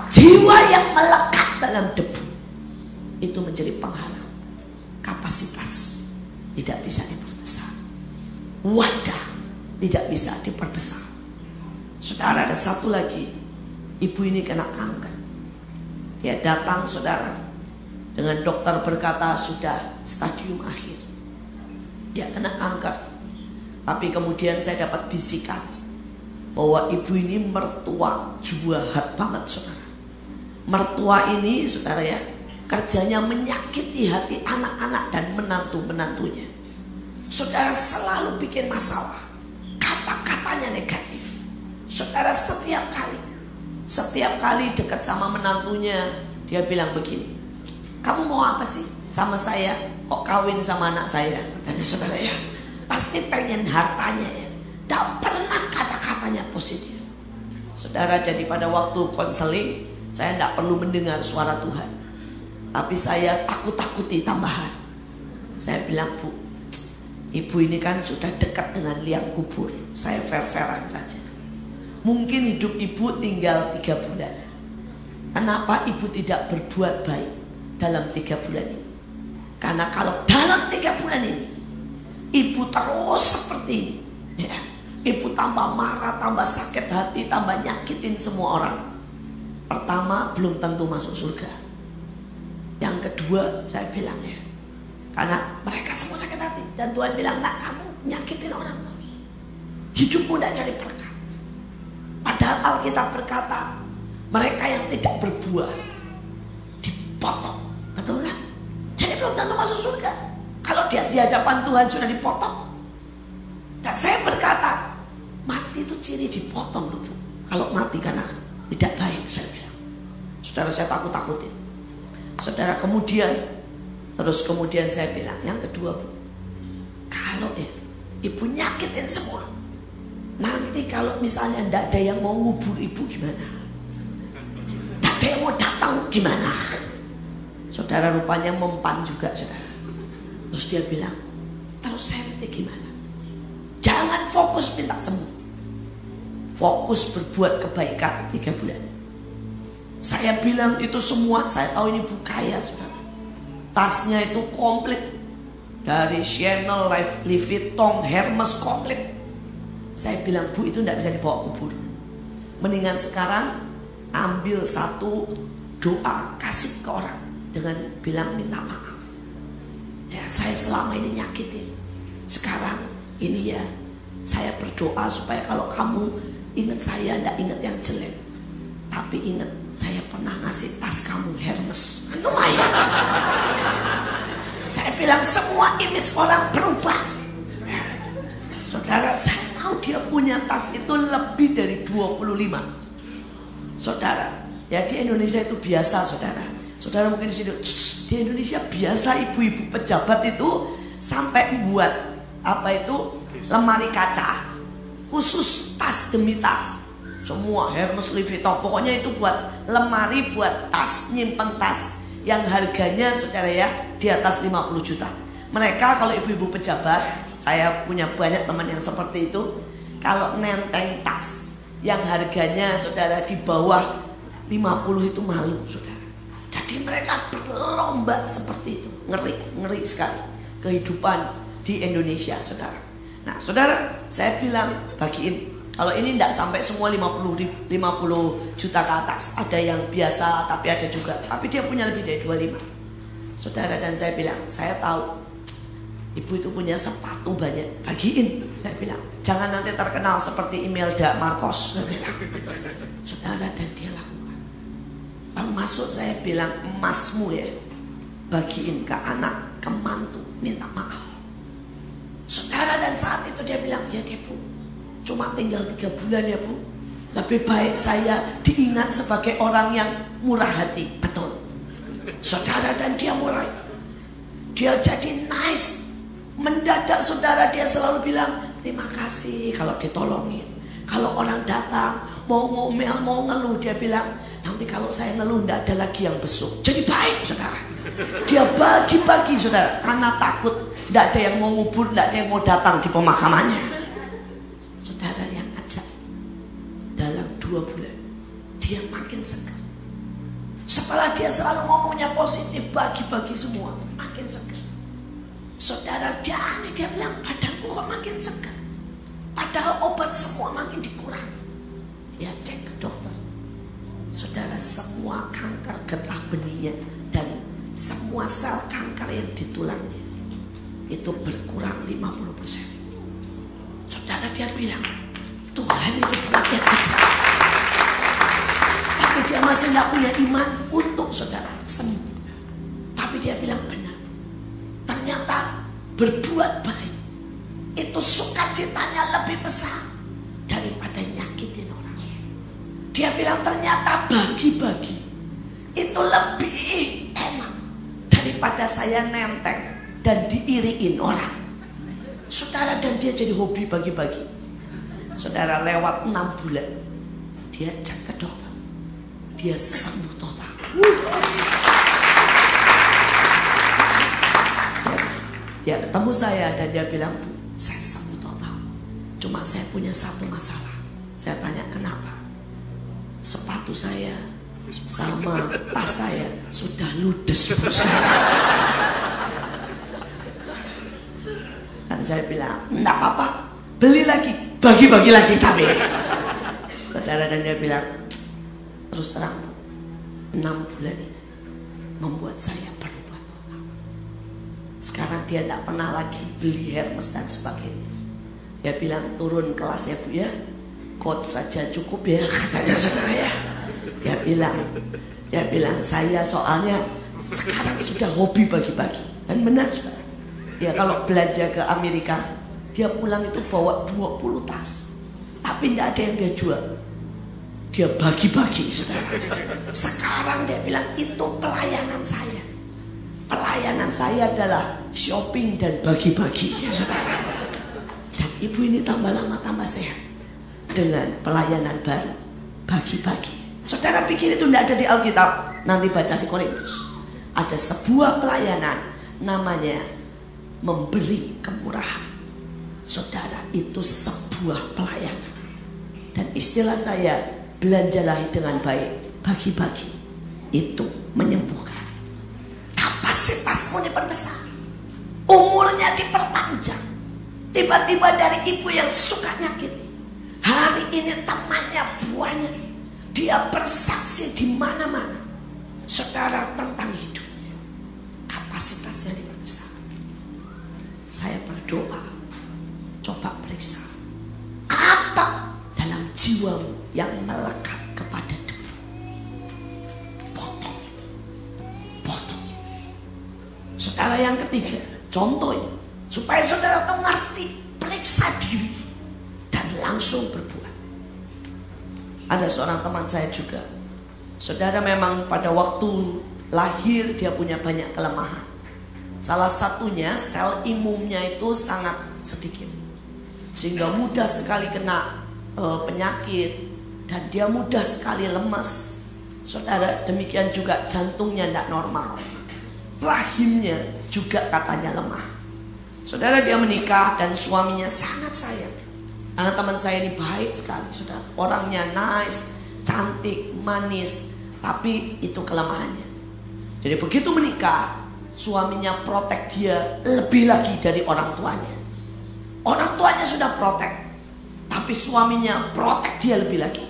Jiwa yang melekat dalam debu itu menjadi penghalang. Kapasitas tidak bisa diperbesar, wadah tidak bisa diperbesar. Saudara, ada satu lagi, ibu ini kena kanker. Dia datang, saudara, dengan dokter berkata sudah stadium akhir, dia kena kanker. Tapi kemudian saya dapat bisikan bahwa ibu ini mertua jahat banget, saudara. Mertua ini, saudara ya, kerjanya menyakiti hati anak-anak dan menantu-menantunya. Saudara, selalu bikin masalah, kata-katanya negatif. Saudara, setiap kali dekat sama menantunya, dia bilang begini, kamu mau apa sih sama saya? Kok kawin sama anak saya? Katanya, saudara ya, pasti pengen hartanya ya. Tak pernah kata-katanya positif. Saudara, jadi pada waktu konseling, saya tidak perlu mendengar suara Tuhan, tapi saya takut-takuti tambahan. Saya bilang, Bu, ibu ini kan sudah dekat dengan liang kubur. Saya fair-fairan saja. Mungkin hidup ibu tinggal 3 bulan. Kenapa ibu tidak berbuat baik dalam 3 bulan ini? Karena kalau dalam 3 bulan ini ibu terus seperti ini ya, ibu tambah marah, tambah sakit hati, tambah nyakitin semua orang. Pertama, belum tentu masuk surga. Yang kedua, saya bilang ya, karena mereka semua sakit hati. Dan Tuhan bilang, nak, kamu nyakitin orang terus, hidupmu tidak jadi berkah. Padahal Alkitab berkata, mereka yang tidak berbuah dipotong. Betul kan? Jadi belum tentu masuk surga kalau dia di hadapan Tuhan sudah dipotong. Dan saya berkata, mati itu ciri dipotong loh, Bu. Kalau mati karena tidak baik, saya bilang. Saudara, saya takut-takutin. Saudara, kemudian saya bilang, yang kedua, Bu, kalau ibu nyakitin semua, nanti kalau misalnya tidak ada yang mau ngubur ibu gimana? Tidak ada yang mau datang gimana? Saudara, rupanya mempan juga, saudara. Terus dia bilang, terus saya mesti gimana? Jangan fokus minta sembuh, fokus berbuat kebaikan 3 bulan. Saya bilang itu semua, saya tahu ini ibu kaya, saudara. Tasnya itu komplit, dari Chanel, Louis Vuitton, Hermes, komplit. Saya bilang, Bu, itu tidak bisa dibawa kubur. Mendingan sekarang ambil satu doa, kasih ke orang dengan bilang minta maaf. Ya, saya selama ini nyakitin. Sekarang ini ya, saya berdoa supaya kalau kamu ingat saya, tidak ingat yang jelek, tapi ingat saya pernah ngasih tas kamu Hermes. Lumayan. Saya bilang semua image orang berubah. Saudara, saya tahu dia punya tas itu lebih dari 25. Saudara, ya di Indonesia itu biasa, saudara. Saudara mungkin di Indonesia biasa ibu-ibu pejabat itu sampai membuat lemari kaca khusus tas demi tas. Semua Hermes, Louis Vuitton, pokoknya itu buat lemari, buat tas, nyimpen tas yang harganya, saudara ya, di atas 50 juta. Mereka kalau ibu-ibu pejabat, saya punya banyak teman yang seperti itu, kalau nenteng tas yang harganya, saudara, di bawah 50 itu malu, saudara. Jadi mereka berlomba seperti itu. Ngeri sekali kehidupan di Indonesia, saudara. Nah, saudara, saya bilang bagiin. Kalau ini tidak sampai semua 50 juta ke atas. Ada yang biasa, tapi ada juga. Tapi dia punya lebih dari 25. Saudara, dan saya bilang, saya tahu ibu itu punya sepatu banyak, bagiin. Saya bilang, jangan nanti terkenal seperti Imelda Marcos. Saya bilang, saudara, dan dia lakukan. Termasuk saya bilang, emasmu ya, bagiin ke anak, ke mantu, minta maaf. Saudara, dan saat itu dia bilang, ya deh, Bu, cuma tinggal 3 bulan ya, Bu. Lebih baik saya diingat sebagai orang yang murah hati. Betul, saudara, dan dia mulai, dia jadi nice. Mendadak, saudara, dia selalu bilang terima kasih kalau ditolongin. Kalau orang datang mau ngomel, mau ngeluh, dia bilang nanti kalau saya ngeluh tidak ada lagi yang besuk. Jadi baik, saudara. Dia bagi-bagi, saudara, karena takut tidak ada yang mau ngubur, tidak ada yang mau datang di pemakamannya. Saudara yang ajak, dalam 2 bulan dia makin segar. Setelah dia selalu ngomongnya positif, bagi-bagi semua, makin segar. Saudara, dia aneh, dia bilang badanku kok makin segar, padahal obat semua makin dikurangi. Dia cek ke dokter. Saudara, semua kanker getah benihnya dan semua sel kanker yang di tulangnya itu berkurang 50%. Saudara, dia bilang Tuhan itu buat yang ajaib. Tapi dia masih gak punya iman untuk saudara sembuh. Tapi dia bilang benar, ternyata berbuat baik itu sukacitanya lebih besar daripada nyakitin orang. Dia bilang ternyata bagi-bagi itu lebih enak daripada saya nenteng dan diiriin orang. Saudara, dan dia jadi hobi bagi-bagi. Saudara, lewat 6 bulan dia cek ke dokter, dia sembuh total. Dia ketemu saya dan dia bilang, Bu, saya sembuh total. Cuma saya punya satu masalah. Saya tanya kenapa? Sepatu saya sama tas saya sudah ludes, Bu. Dan saya bilang, enggak apa-apa, beli lagi, bagi-bagi lagi tapi. Saudara, dan dia bilang, terus terang, 6 bulan ini membuat saya berubah total. Sekarang dia tidak pernah lagi beli Hermes dan sebagainya. Dia bilang turun kelas ya Bu ya, coat saja cukup ya, katanya saudara ya. Dia bilang saya soalnya sekarang sudah hobi bagi-bagi. Dan benar saudara, dia kalau belanja ke Amerika, dia pulang itu bawa 20 tas, tapi tidak ada yang dia jual, dia bagi-bagi saudara. Sekarang dia bilang itu pelayanan saya. Pelayanan saya adalah shopping dan bagi-bagi saudara. Dan ibu ini tambah lama tambah sehat dengan pelayanan baru, bagi-bagi. Saudara pikir itu tidak ada di Alkitab? Nanti baca di Korintus. Ada sebuah pelayanan namanya memberi kemurahan. Saudara, itu sebuah pelayanan. Dan istilah saya, belanjalah dengan baik, bagi-bagi. Itu menyembuhkan. Kapasitasmu diperbesar, umurnya diperpanjang. Tiba-tiba dari ibu yang suka nyakiti, hari ini temannya banyak, dia bersaksi di mana-mana saudara tentang hidupnya. Kapasitasnya diperbesar. Saya berdoa, coba periksa apa dalam jiwamu yang melekat kepada debu. Potong. Saudara, yang ketiga, contohnya supaya saudara tahu ngerti, periksa diri dan langsung berbuat. Ada seorang teman saya juga, saudara, memang pada waktu lahir dia punya banyak kelemahan. Salah satunya sel imunnya itu sangat sedikit, sehingga mudah sekali kena penyakit dan dia mudah sekali lemas. Saudara, demikian juga jantungnya tidak normal, rahimnya juga katanya lemah. Saudara, dia menikah dan suaminya sangat sayang. Karena teman saya ini baik sekali, saudara, orangnya nice, cantik, manis, tapi itu kelemahannya. Jadi begitu menikah, suaminya protek dia lebih lagi dari orang tuanya. Orang tuanya sudah protek, tapi suaminya protek dia lebih lagi.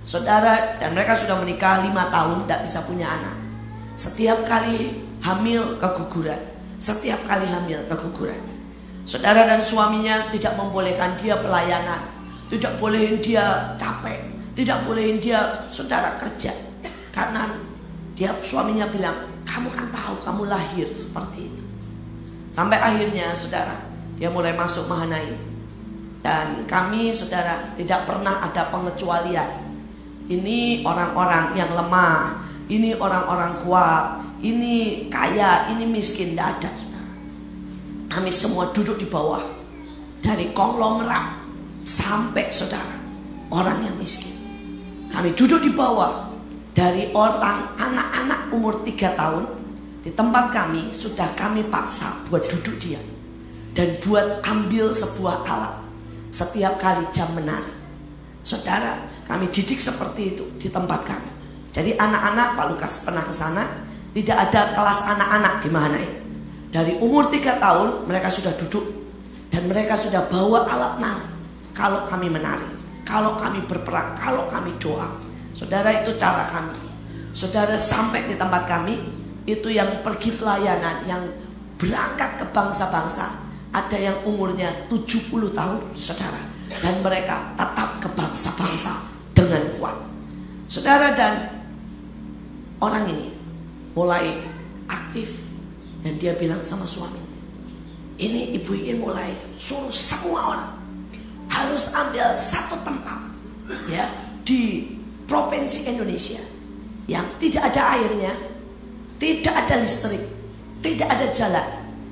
Saudara, dan mereka sudah menikah 5 tahun, tidak bisa punya anak. Setiap kali hamil keguguran, setiap kali hamil keguguran. Saudara, dan suaminya tidak membolehkan dia pelayanan, tidak bolehin dia capek, tidak bolehin dia saudara kerja, karena dia suaminya bilang, kamu kan tahu kamu lahir seperti itu. Sampai akhirnya saudara, dia mulai masuk Mahanaim. Dan kami saudara tidak pernah ada pengecualian. Ini orang-orang yang lemah, ini orang-orang kuat, ini kaya, ini miskin, tidak ada saudara. Kami semua duduk di bawah, dari konglomerat sampai saudara orang yang miskin. Kami duduk di bawah, dari orang anak-anak umur 3 tahun di tempat kami sudah kami paksa buat duduk diam dan buat ambil sebuah alat setiap kali jam menari. Saudara, kami didik seperti itu di tempat kami. Jadi anak-anak, Pak Lukas pernah ke sana, tidak ada kelas anak-anak di Mahanaim. Dari umur 3 tahun mereka sudah duduk dan mereka sudah bawa alat nari. Kalau kami menari, kalau kami berperang, kalau kami doa. Saudara, itu cara kami. Saudara, sampai di tempat kami, itu yang pergi pelayanan, yang berangkat ke bangsa-bangsa, ada yang umurnya 70 tahun, saudara. Dan mereka tetap ke bangsa-bangsa dengan kuat. Saudara, dan orang ini mulai aktif. Dan dia bilang sama suaminya, ini ibu ini mulai suruh semua orang harus ambil satu tempat ya di provinsi Indonesia yang tidak ada airnya, tidak ada listrik, tidak ada jalan,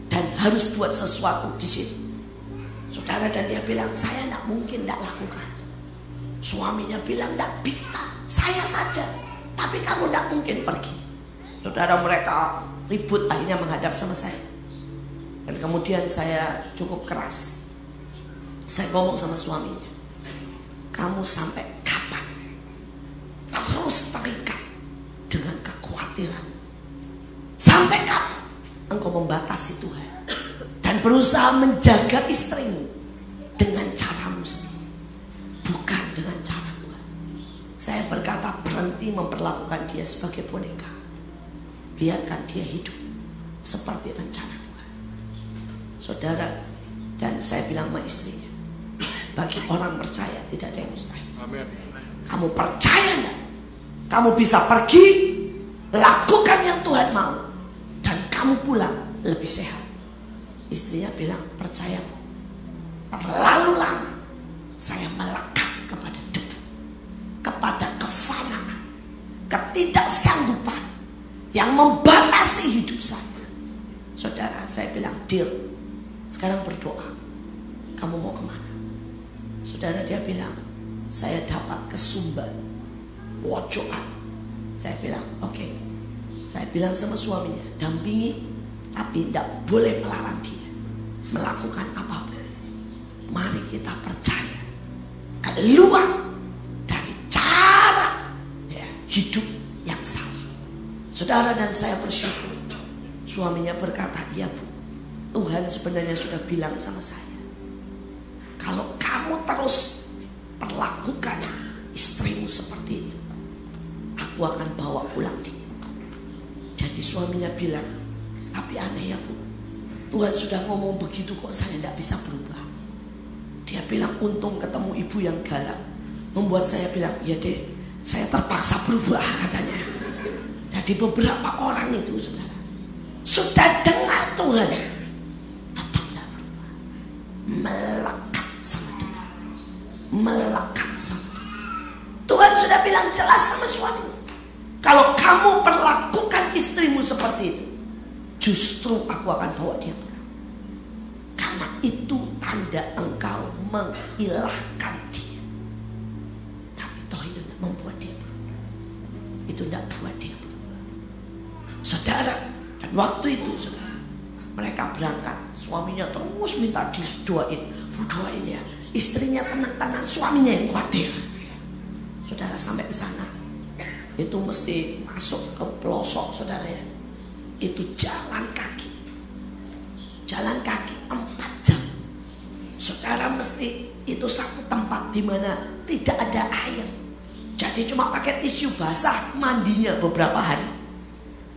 dan harus buat sesuatu di sini. Saudara, dan dia bilang, saya tidak mungkin tidak lakukan. Suaminya bilang, tidak bisa, saya saja, tapi kamu tidak mungkin pergi. Saudara, mereka ribut, akhirnya menghadap sama saya. Dan kemudian saya cukup keras. Saya ngomong sama suaminya, kamu sampai kapan terus terikat dengan kekhawatiran? Sampai kapan engkau membatasi Tuhan dan berusaha menjaga istrimu dengan caramu sendiri, bukan dengan cara Tuhan? Saya berkata, berhenti memperlakukan dia sebagai boneka. Biarkan dia hidup seperti rencana Tuhan. Saudara, dan saya bilang sama istrinya, bagi orang percaya tidak ada yang mustahil. Amen. Kamu percaya enggak? Kamu bisa pergi, lakukan yang Tuhan mau, dan kamu pulang lebih sehat. Istrinya bilang, percaya Bu, terlalu lama saya melekat kepada debu, kepada kefanaan, ketidaksanggupan yang membatasi hidup saya. Saudara, saya bilang, deal, sekarang berdoa. Kamu mau kemana? Saudara, dia bilang, saya dapat ke Sumba, pojokan. Saya bilang, oke. Saya bilang sama suaminya, dampingi, tapi tidak boleh melarang dia melakukan apapun. Mari kita percaya keluar dari cara hidup yang salah. Saudara, dan saya bersyukur suaminya berkata, iya Bu, Tuhan sebenarnya sudah bilang sama saya, kalau kamu terus perlakukan istrimu seperti itu, aku akan bawa pulang dia. Jadi suaminya bilang, tapi aneh ya Bu, Tuhan sudah ngomong begitu kok saya tidak bisa berubah. Dia bilang, untung ketemu ibu yang galak, membuat saya bilang, ya deh, saya terpaksa berubah katanya. Jadi beberapa orang itu, saudara, sudah dengar Tuhan, tetap tidak berubah, melekat sama Tuhan, melekat sama Tuhan. Tuhan sudah bilang jelas sama suami, kalau kamu perlakukan istrimu seperti itu, justru aku akan bawa dia pulang, karena itu tanda engkau mengilahkan dia. Tapi toh itu tidak membuat dia berubah, itu tidak buat dia berubah. Saudara, dan waktu itu saudara, mereka berangkat, suaminya terus minta didoain, Bu doain ya, istrinya tenang-tenang, suaminya yang khawatir. Saudara, sampai ke sana, itu mesti masuk ke pelosok, saudara ya, itu jalan kaki 4 jam. Saudara, mesti itu satu tempat di mana tidak ada air, jadi cuma pakai tisu basah mandinya beberapa hari.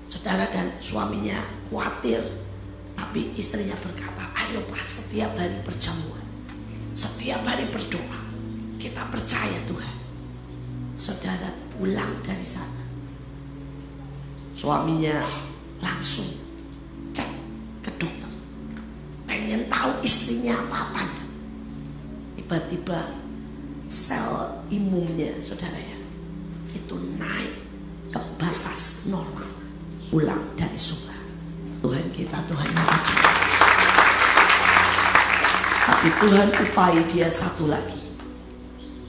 Saudara, dan suaminya khawatir, tapi istrinya berkata, ayo Pak, setiap hari perjamuan, setiap hari berdoa, kita percaya Tuhan. Saudara, pulang dari sana, suaminya langsung cek ke dokter, pengen tahu istrinya apa-apa. Tiba-tiba sel imunnya, saudara ya, itu naik ke batas normal. Pulang dari surga. Tuhan kita, Tuhan yang ajaib. Tapi Tuhan upai dia satu lagi.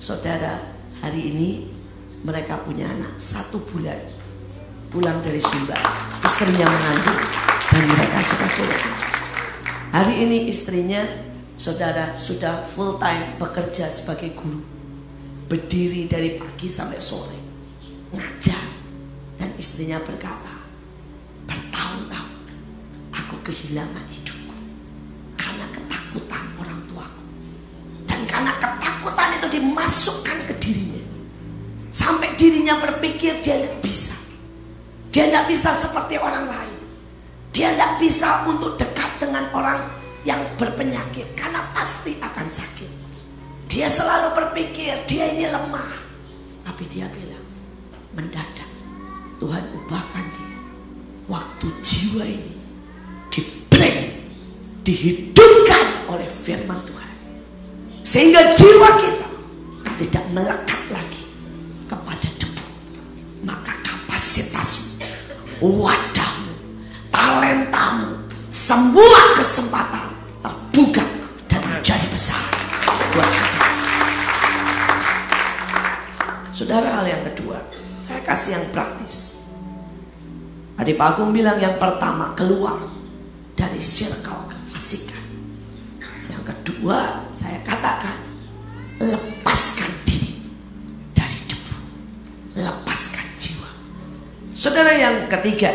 Saudara, hari ini mereka punya anak 1 bulan, pulang dari Sumba, istrinya mengandung dan mereka sudah pulang. Hari ini istrinya saudara sudah full time bekerja sebagai guru, berdiri dari pagi sampai sore ngajar, dan istrinya berkata, bertahun-tahun aku kehilangan hidupku karena ketakutan orang tuaku, dan karena ketakutan itu dimasukkan ke dirinya sampai dirinya berpikir dia tidak bisa, dia tidak bisa seperti orang lain, dia tidak bisa untuk dekat dengan orang yang berpenyakit karena pasti akan sakit. Dia selalu berpikir dia ini lemah, tapi dia bilang, mendadak Tuhan ubahkan dia. Waktu jiwa ini di-break, dihidupkan oleh firman Tuhan, sehingga jiwa kita tidak melekat lagi kepada debu. Maka kapasitasmu, wadahmu, talentamu, semua kesempatan terbuka dan menjadi besar buat saudara. Saudara, hal yang kedua, saya kasih yang praktis. Adik Pak Agung bilang yang pertama, keluar dari circle kefasikan. Yang kedua, saya katakan, lepaskan diri dari debu, lepaskan jiwa. Saudara, yang ketiga,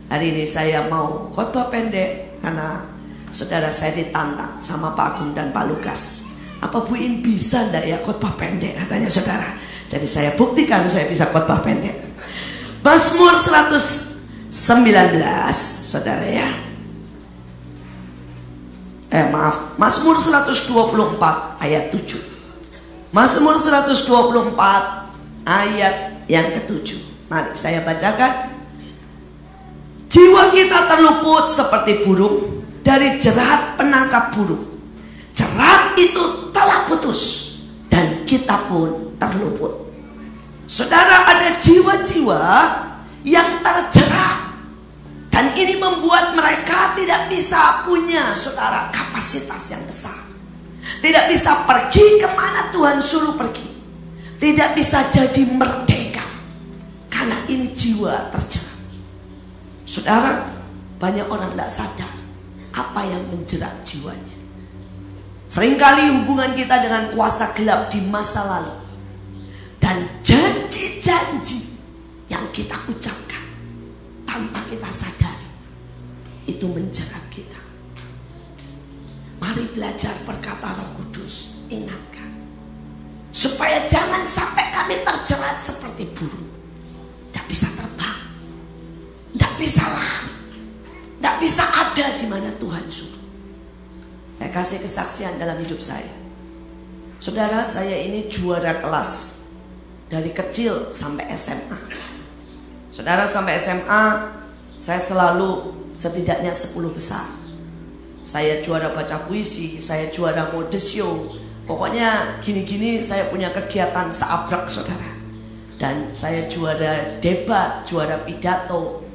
hari ini saya mau khotbah pendek karena saudara, saya ditantang sama Pak Agung dan Pak Lukas. Apa Bu In bisa enggak ya khotbah pendek, katanya saudara. Jadi saya buktikan saya bisa khotbah pendek. Mazmur 119, saudara ya. Mazmur 124 ayat 7. Mazmur 124 ayat yang ke-7. Mari saya bacakan. Jiwa kita terluput seperti burung dari jerat penangkap burung. Jerat itu telah putus dan kita pun terluput. Saudara, ada jiwa-jiwa yang terjerat, dan ini membuat mereka tidak bisa punya, saudara, kapasitas yang besar. Tidak bisa pergi kemana Tuhan suruh pergi. Tidak bisa jadi merdeka karena ini jiwa terjerat. Saudara, banyak orang tidak sadar apa yang menjerat jiwanya. Seringkali hubungan kita dengan kuasa gelap di masa lalu, dan janji-janji yang kita ucapkan tanpa kita sadari itu menjerat kita. Mari belajar berkata Roh Kudus, ingatkan supaya jangan sampai kami terjerat seperti burung, tidak bisa terbang, tidak bisa lari, tidak bisa ada di mana Tuhan suruh. Saya kasih kesaksian dalam hidup saya. Saudara, saya ini juara kelas dari kecil sampai SMA. Saudara, sampai SMA saya selalu setidaknya 10 besar. Saya juara baca puisi, saya juara mode show. Pokoknya gini-gini saya punya kegiatan seabrek, saudara. Dan saya juara debat, juara pidato.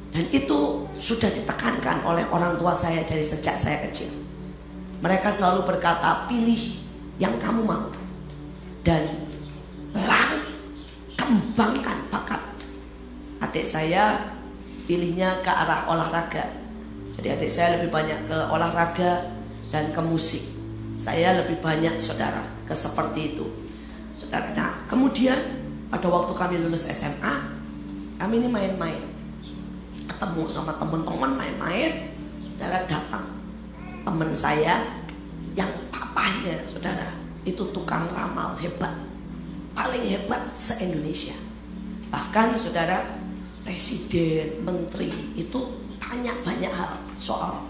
Dan itu sudah ditekankan oleh orang tua saya dari sejak saya kecil. Mereka selalu berkata, pilih yang kamu mau dan lari, kembangkan bakat. Adik saya pilihnya ke arah olahraga. Jadi adik saya lebih banyak ke olahraga dan ke musik. Saya lebih banyak, saudara, ke seperti itu, saudara. Nah, kemudian pada waktu kami lulus SMA, kami ini main-main, ketemu sama teman-teman main-main. Saudara, datang teman saya yang papahnya, saudara, itu tukang ramal hebat, paling hebat se-Indonesia. Bahkan saudara, presiden, menteri itu tanya banyak hal soal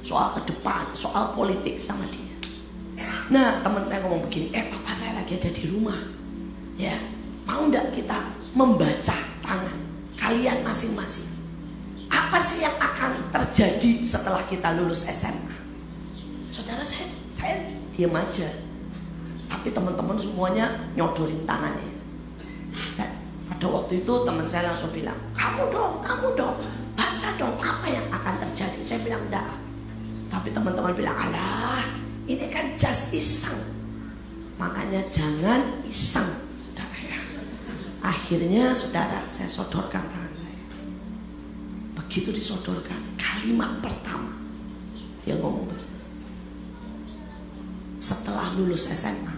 soal ke depan, soal politik sama dia. Nah, teman saya ngomong begini, papa saya lagi ada di rumah, ya, mau ndak kita membaca tangan kalian masing-masing? Apa sih yang akan terjadi setelah kita lulus SMA? Saudara, saya diam aja, tapi teman-teman semuanya nyodorin tangannya. Dan pada waktu itu teman saya langsung bilang, kamu dong, baca dong apa yang akan terjadi. Saya bilang enggak. Tapi teman-teman bilang, alah, ini kan just iseng. Makanya jangan iseng, saudara ya. Akhirnya saudara, saya sodorkan tangan saya. Begitu disodorkan, kalimat pertama dia ngomong begini, setelah lulus SMA,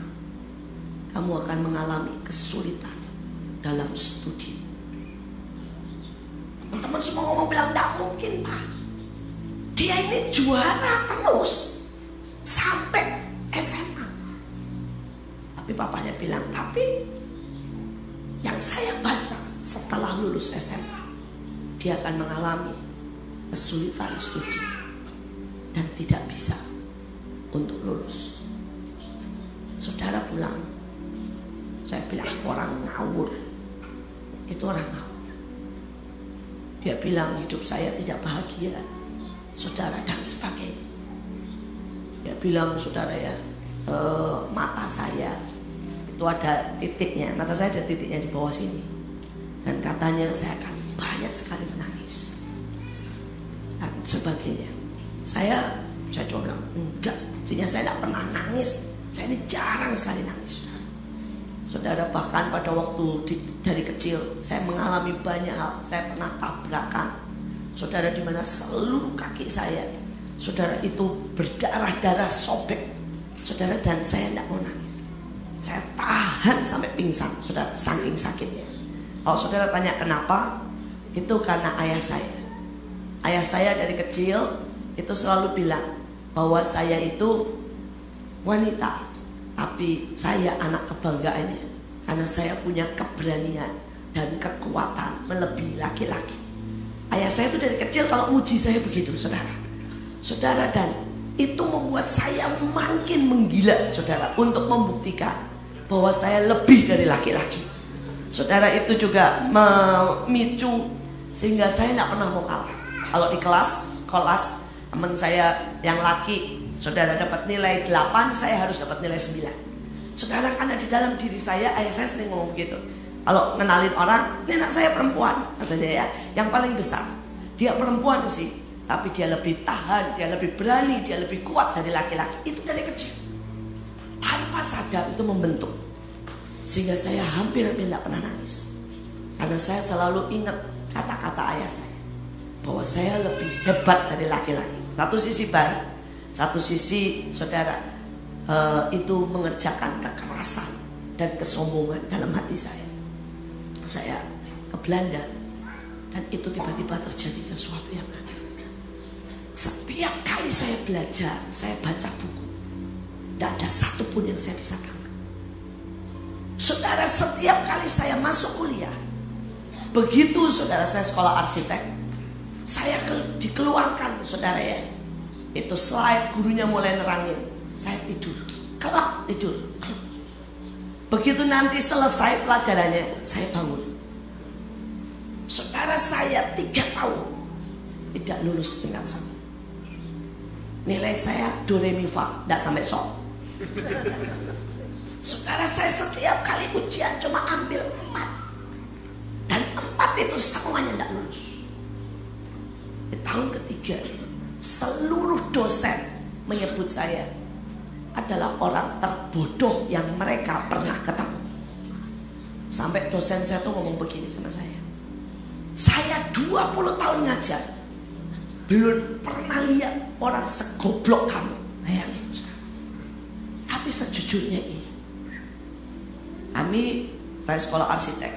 kamu akan mengalami kesulitan dalam studi. Teman-teman semua ngomong bilang, tidak mungkin Pak. Dia ini juara terus sampai SMA. Tapi papanya bilang, tapi yang saya baca setelah lulus SMA, dia akan mengalami kesulitan studi dan tidak bisa untuk lulus. Saudara pulang, saya bilang itu orang ngawur. Itu orang ngawur. Dia bilang hidup saya tidak bahagia, saudara, dan sebagainya. Dia bilang, saudara ya, mata saya itu ada titiknya, mata saya ada titiknya di bawah sini, dan katanya saya akan banyak sekali menangis dan sebagainya. Saya coba bilang enggak, buktinya saya tidak pernah nangis. Saya ini jarang sekali nangis. Saudara, bahkan pada waktu dari kecil saya mengalami banyak hal. Saya pernah tabrakan, saudara, di mana seluruh kaki saya, saudara, itu berdarah-darah, sobek, saudara, dan saya tidak mau nangis. Saya tahan sampai pingsan, saudara, saking sakitnya. Kalau saudara tanya kenapa, itu karena ayah saya. Ayah saya dari kecil itu selalu bilang bahwa saya itu wanita, tapi saya anak kebanggaannya, karena saya punya keberanian dan kekuatan melebihi laki-laki. Ayah saya itu dari kecil kalau muji saya begitu, saudara. Saudara, dan itu membuat saya makin menggila, saudara, untuk membuktikan bahwa saya lebih dari laki-laki. Saudara, itu juga memicu sehingga saya tidak pernah mau kalah. Kalau di kelas teman saya yang laki, saudara, dapat nilai 8, saya harus dapat nilai 9. Saudara, karena di dalam diri saya, ayah saya sering ngomong begitu. Kalau ngenalin orang, ini anak saya perempuan, katanya ya, yang paling besar. Dia perempuan sih, tapi dia lebih tahan, dia lebih berani, dia lebih kuat dari laki-laki. Itu dari kecil. Tanpa sadar itu membentuk. Sehingga saya hampir tidak pernah nangis. Karena saya selalu ingat kata-kata ayah saya, bahwa saya lebih hebat dari laki-laki. Satu sisi baik, satu sisi, saudara, itu mengerjakan kekerasan dan kesombongan dalam hati saya. Saya ke Belanda, dan itu tiba-tiba terjadi sesuatu yang aneh. Setiap kali saya belajar, saya baca buku, tidak ada satupun yang saya bisa tangkap. Saudara, setiap kali saya masuk kuliah, begitu saudara saya sekolah arsitek, saya dikeluarkan, saudara ya, itu slide gurunya mulai nerangin, saya tidur, kelak tidur. Begitu nanti selesai pelajarannya, saya bangun. Saudara, saya 3 tahun tidak lulus tingkat 1. Nilai saya do re mi fa, tidak sampai so. Saudara, saya setiap kali ujian cuma ambil 4, dan 4 itu semuanya tidak lulus. Di tahun ketiga, seluruh dosen menyebut saya adalah orang terbodoh yang mereka pernah ketemu. Sampai dosen saya tuh ngomong begini sama saya 20 tahun ngajar, belum pernah lihat orang segoblok kamu. Bayangin. Tapi sejujurnya ini, saya sekolah arsitek,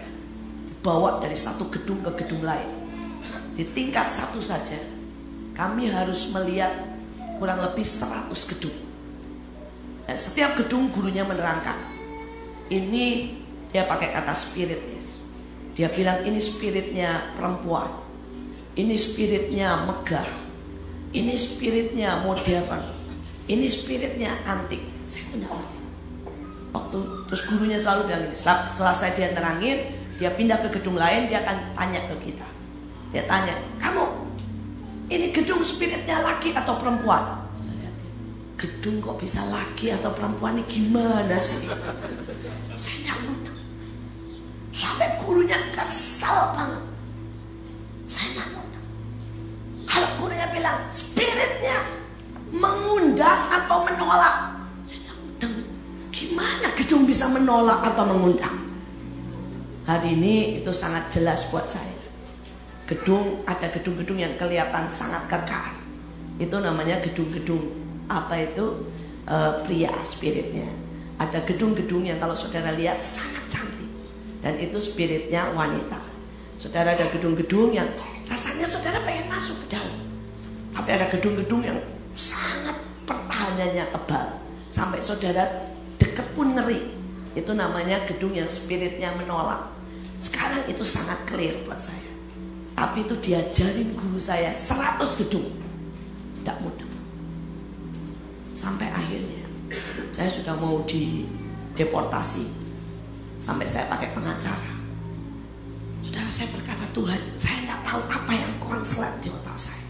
dibawa dari satu gedung ke gedung lain. Di tingkat 1 saja kami harus melihat kurang lebih 100 gedung. Dan setiap gedung gurunya menerangkan, ini dia pakai kata spirit ya. Dia bilang ini spiritnya perempuan, ini spiritnya megah, ini spiritnya modern, ini spiritnya antik. Saya tidak ngerti. Terus gurunya selalu bilang ini. Setelah saya dia terangin, dia pindah ke gedung lain, dia akan tanya ke kita. Dia tanya, kamu ini gedung spiritnya laki atau perempuan? Gedung kok bisa laki atau perempuan, ini gimana sih? Saya tidak ngerti. Sampai gurunya kesal banget. Saya tidak ngerti. Kalau gurunya bilang spiritnya mengundang atau menolak, saya tidak ngerti. Gimana gedung bisa menolak atau mengundang? Hari ini itu sangat jelas buat saya. Ada gedung-gedung yang kelihatan sangat kekar. Itu namanya gedung-gedung apa itu? pria spiritnya. Ada gedung-gedung yang kalau saudara lihat sangat cantik, dan itu spiritnya wanita. Saudara, ada gedung-gedung yang rasanya saudara pengen masuk ke dalam, tapi ada gedung-gedung yang sangat pertahanannya tebal, sampai saudara deket pun ngeri. Itu namanya gedung yang spiritnya menolak. Sekarang itu sangat clear buat saya. Tapi itu diajarin guru saya 100 gedung, tidak mudah. Sampai akhirnya saya sudah mau dideportasi, sampai saya pakai pengacara. Saudara, saya berkata, Tuhan, saya tidak tahu apa yang konslet di otak saya.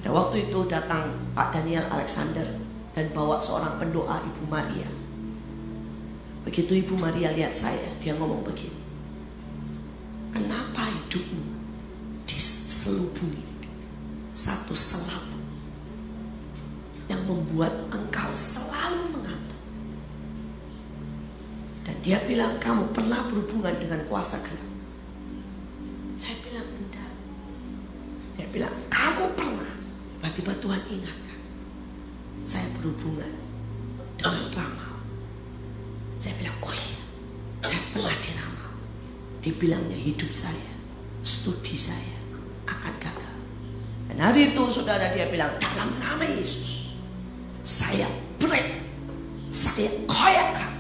Pada waktu itu datang Pak Daniel Alexander dan bawa seorang pendoa, Ibu Maria. Begitu Ibu Maria lihat saya, dia ngomong begini, kenapa hidupmu diselubungi satu selaput yang membuat engkau selalu mengantuk? Dan dia bilang, kamu pernah berhubungan dengan kuasa gelap? Saya bilang, enggak. Dia bilang, kamu pernah? Tiba-tiba Tuhan ingatkan, saya berhubungan dengan ramal. Saya bilang, oh iya, saya pernah diramal. Dibilangnya hidup saya, studi saya akan gagal. Dan hari itu saudara, dia bilang, dalam nama Yesus saya break, saya koyakkan.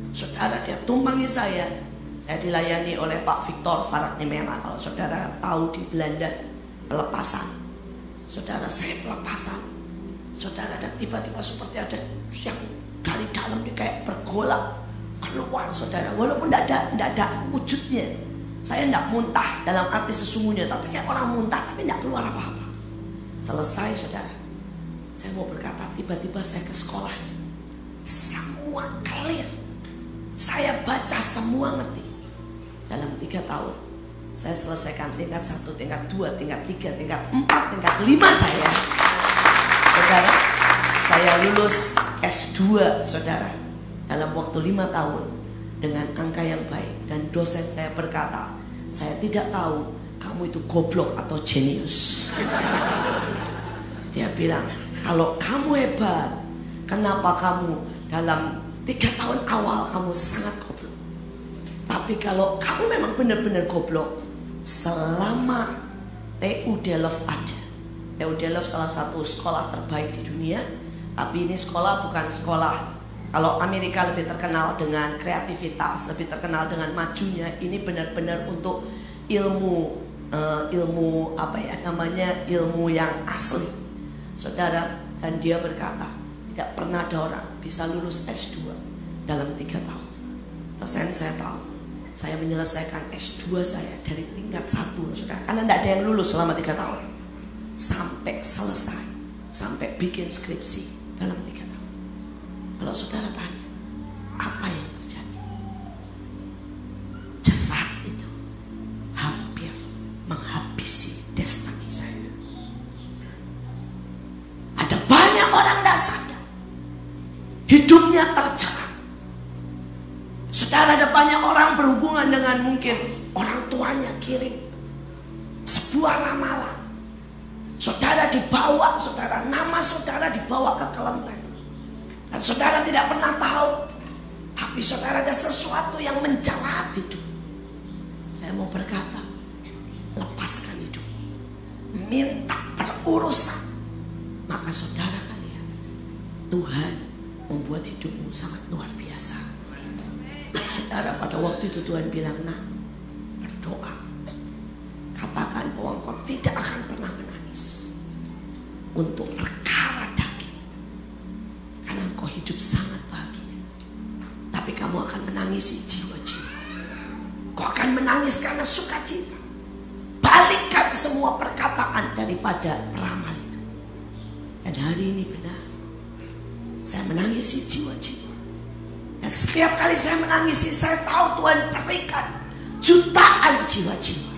Saudara, dia tumpangi saya. Saya dilayani oleh Pak Victor Faraknimena. Kalau saudara tahu di Belanda, pelepasan. Saudara, saya pelepasan. Saudara, ada tiba-tiba seperti ada yang dari dalam dia kayak bergolak keluar, saudara. Walaupun tidak ada wujudnya. Saya tidak muntah dalam arti sesungguhnya, tapi kayak orang muntah tapi tidak keluar apa-apa. Selesai, saudara, saya mau berkata, tiba-tiba saya ke sekolah, semua clear. Saya baca semua ngerti. Dalam 3 tahun saya selesaikan tingkat 1, tingkat 2, tingkat 3, tingkat 4, tingkat 5 saya. Saudara, saya lulus S2, saudara, dalam waktu 5 tahun dengan angka yang baik. Dan dosen saya berkata, saya tidak tahu kamu itu goblok atau jenius. Dia bilang, kalau kamu hebat, kenapa kamu dalam 3 tahun awal kamu sangat goblok? Tapi kalau kamu memang benar-benar goblok, selama TU Delft ada. TU Delft salah satu sekolah terbaik di dunia. Tapi ini sekolah bukan sekolah, kalau Amerika lebih terkenal dengan kreativitas, lebih terkenal dengan majunya. Ini benar-benar untuk ilmu ilmu yang asli, saudara. Dan dia berkata, tidak pernah ada orang bisa lulus S2 dalam 3 tahun. Dosen saya tahu, saya menyelesaikan S2 saya dari tingkat 1, saudara, karena tidak ada yang lulus selama 3 tahun sampai selesai, sampai bikin skripsi dalam 3 tahun. Kalau saudara tanya, apa yang terjadi? Jerat itu hampir menghabisi destiny saya. Ada banyak orang tidak sadar, hidupnya terjerat. Saudara, ada banyak orang berhubungan dengan mungkin orang tuanya kirim sebuah ramalan. Saudara dibawa, saudara, nama saudara dibawa ke kelenteng. Dan saudara tidak pernah tahu. Tapi saudara, ada sesuatu yang menjerat hidup. Saya mau berkata, lepaskan hidup, minta berurusan. Maka saudara kalian, Tuhan membuat hidupmu sangat luar biasa. Saudara, pada waktu itu Tuhan bilang, nah, berdoa, katakan bahwa engkau tidak akan pernah menangis untuk perkara daging, karena engkau hidup sangat bahagia. Tapi kamu akan menangisi jiwa-jiwa. Kau akan menangis karena sukacita. Balikkan semua perkataan daripada peramal itu. Dan hari ini benar, saya menangisi jiwa-jiwa. Dan setiap kali saya menangisi, saya tahu Tuhan berikan jutaan jiwa-jiwa.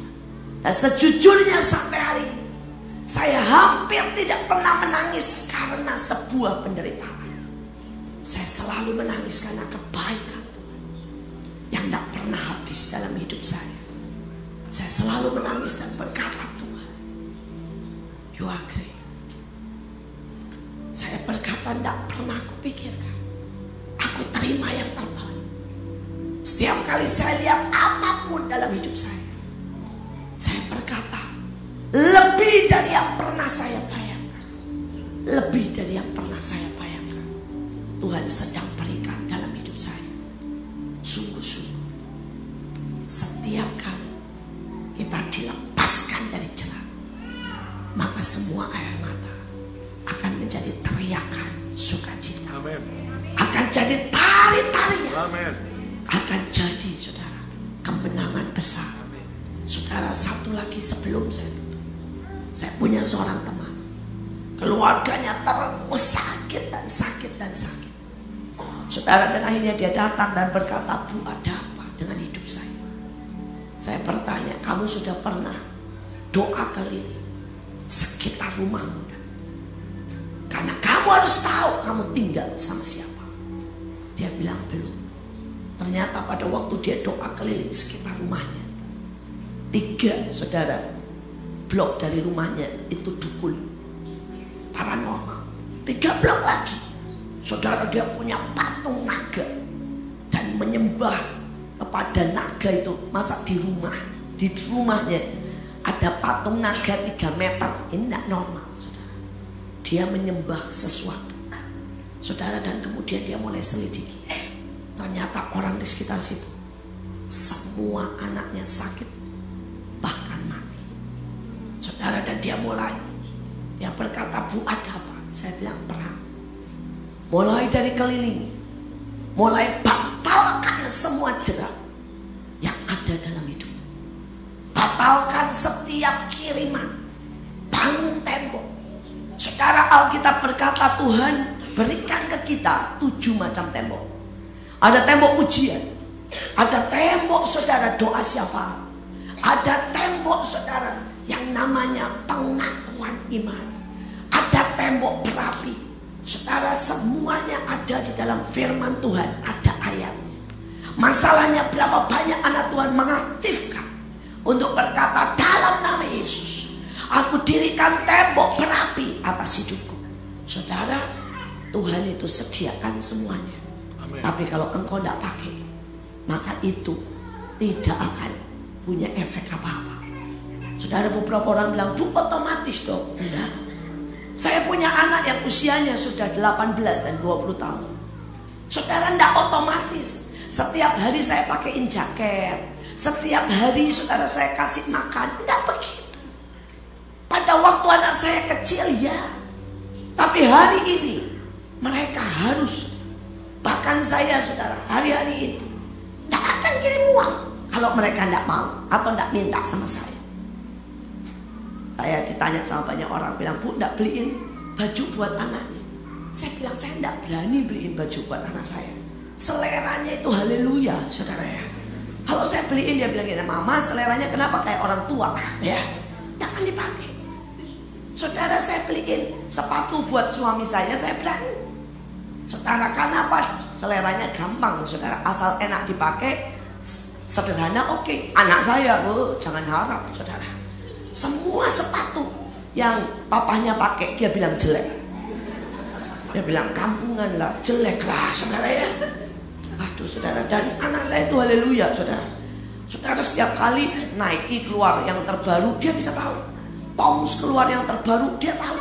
Dan sejujurnya sampai hari ini, saya hampir tidak pernah menangis karena sebuah penderitaan. Saya selalu menangis karena kebaikan Tuhan yang tidak pernah habis dalam hidup saya. Saya selalu menangis dan berkata, Tuhan, You are great. Saya berkata Saudara, tidak pernah aku pikirkan. Aku terima yang terbaik. Setiap kali saya lihat apapun dalam hidup saya berkata, lebih dari yang pernah saya bayangkan. Lebih dari yang pernah saya bayangkan. Tuhan sedang berikan dalam hidup saya. Sungguh-sungguh, setiap kali kita dilepaskan dari jerat, maka semua air mata akan menjadi teriakan sukacita. Amen. Akan jadi tari-tarian. Amen. Akan jadi, saudara, kemenangan besar. Amen. Saudara, satu lagi sebelum saya punya seorang teman, keluarganya terus sakit dan sakit dan sakit. Saudara, dan akhirnya dia datang dan berkata, Bu, ada apa dengan hidup saya? Saya bertanya, kamu sudah pernah doa keliling sekitar rumahmu? Karena kamu harus tahu kamu tinggal sama siapa. Dia bilang belum. Ternyata pada waktu dia doa keliling sekitar rumahnya, 3, saudara, blok dari rumahnya itu dukun paranormal. 3 blok lagi, saudara, dia punya patung naga dan menyembah kepada naga itu. Masa di rumahnya ada patung naga 3 meter. Ini tidak normal, saudara. Dia menyembah sesuatu, saudara, dan kemudian dia mulai selidiki. Ternyata orang di sekitar situ semua anaknya sakit, bahkan mati, saudara. Dan dia berkata, Bu, ada apa? Saya bilang, perang. Mulai dari keliling, mulai batalkan semua jerat yang ada dalam hidup. Batalkan setiap kiriman, bangun tembok. Saudara, Alkitab berkata Tuhan berikan ke kita 7 macam tembok. Ada tembok ujian, ada tembok, saudara, doa syafaat, ada tembok, saudara, yang namanya pengakuan iman, ada tembok berapi. Saudara, semuanya ada di dalam firman Tuhan, ada ayatnya. Masalahnya berapa banyak anak Tuhan mengaktifkan untuk berkata, dalam nama Yesus aku dirikan tembok berapi atas hidupku. Saudara, Tuhan itu sediakan semuanya. Amen. Tapi kalau engkau tidak pakai, maka itu tidak akan punya efek apa-apa. Saudara, beberapa orang bilang, Bu, otomatis dong. Enggak. Saya punya anak yang usianya sudah 18 dan 20 tahun. Saudara, tidak otomatis. Setiap hari saya pakaiin jaket, setiap hari, saudara, saya kasih makan. Tidak begitu. Pada waktu anak saya kecil, ya. Tapi hari ini mereka harus. Bahkan saya, saudara, hari-hari ini tidak akan kirim uang kalau mereka tidak mau atau tidak minta sama saya. Saya ditanya sama banyak orang, bilang, Bu, tidak beliin baju buat anaknya. Saya bilang, saya tidak berani beliin baju buat anak saya. Seleranya itu haleluya, saudara, ya. Kalau saya beliin, dia bilang, Mama, seleranya kenapa kayak orang tua? Ya, tidak akan dipakai. Saudara, saya beliin sepatu buat suami saya berani. Saudara, karena apa? Seleranya gampang, saudara, asal enak dipakai, sederhana, oke. Anak saya, jangan harap, saudara. Semua sepatu yang papahnya pakai, dia bilang jelek. Dia bilang kampungan lah, jelek lah, saudara, ya. Aduh, saudara, dan anak saya itu haleluya, saudara. Saudara, setiap kali Nike keluar yang terbaru, dia bisa tahu. Toms keluar yang terbaru, dia tahu.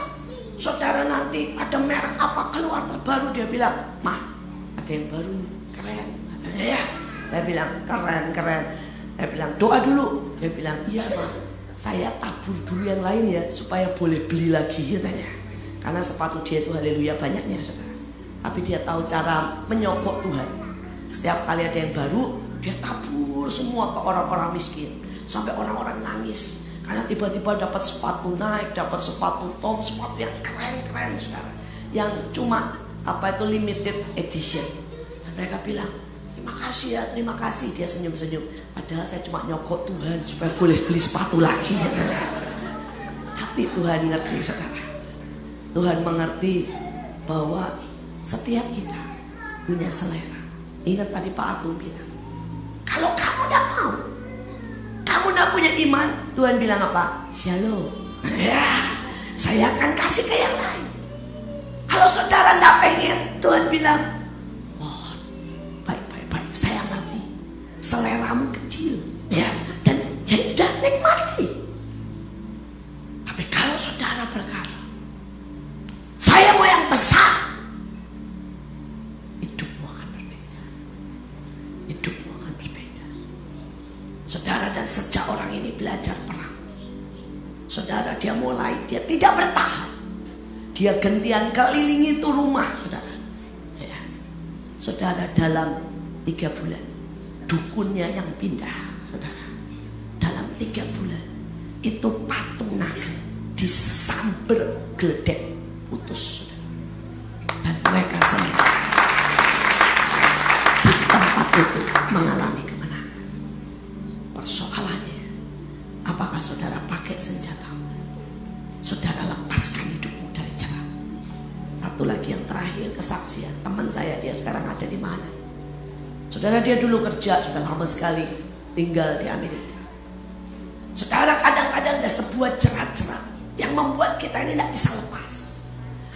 Saudara, nanti ada merek apa keluar terbaru, dia bilang, Mah, ada yang baru, keren, katanya, ya. Saya bilang, keren. Saya bilang, doa dulu. Dia bilang, iya, Mah, saya tabur dulu yang lain ya, supaya boleh beli lagi, katanya. Karena sepatu dia itu haleluya banyaknya, saudara. Tapi dia tahu cara menyogok Tuhan. Setiap kali ada yang baru, dia tabur semua ke orang-orang miskin, sampai orang-orang nangis. Karena tiba-tiba dapat sepatu Nike, dapat sepatu Tom, sepatu yang keren-keren, saudara. Yang cuma limited edition. Dan mereka bilang, terima kasih ya, terima kasih. Dia senyum-senyum. Padahal saya cuma nyogok Tuhan supaya boleh beli sepatu lagi, saudara. Tapi Tuhan ngerti, saudara. Tuhan mengerti bahwa setiap kita punya selera. Ingat tadi Pak Agung bilang, kalau kamu tidak mau, kamu tidak punya iman, Tuhan bilang apa? Shalom. Ya, saya akan kasih ke yang lain. Kalau saudara nggak pengen, Tuhan bilang, oh baik, saya ngerti, seleramu kecil, ya, dan ya udah nikmati. Tapi kalau saudara berkata, saya mau yang besar, hidupmu akan berbeda. Hidupmu akan berbeda. Saudara, dan sejak orang ini belajar perang, saudara, dia tidak bertahan. Dia gantian kelilingi itu rumah, saudara. Ya. Saudara, dalam 3 bulan, dukunnya yang pindah, saudara. Dalam 3 bulan, itu patung naga disamber geledek, putus, saudara. Dan mereka semua di tempat itu mengalami kemenangan. Persoalannya, apakah saudara pakai senjata? Saudara lepaskan hidupmu dari celah. Satu lagi yang terakhir, kesaksian teman saya, dia sekarang ada di mana? Saudara, dia dulu kerja, sudah lama sekali tinggal di Amerika. Saudara, kadang-kadang ada sebuah jerat-jerat yang membuat kita ini tidak bisa lepas.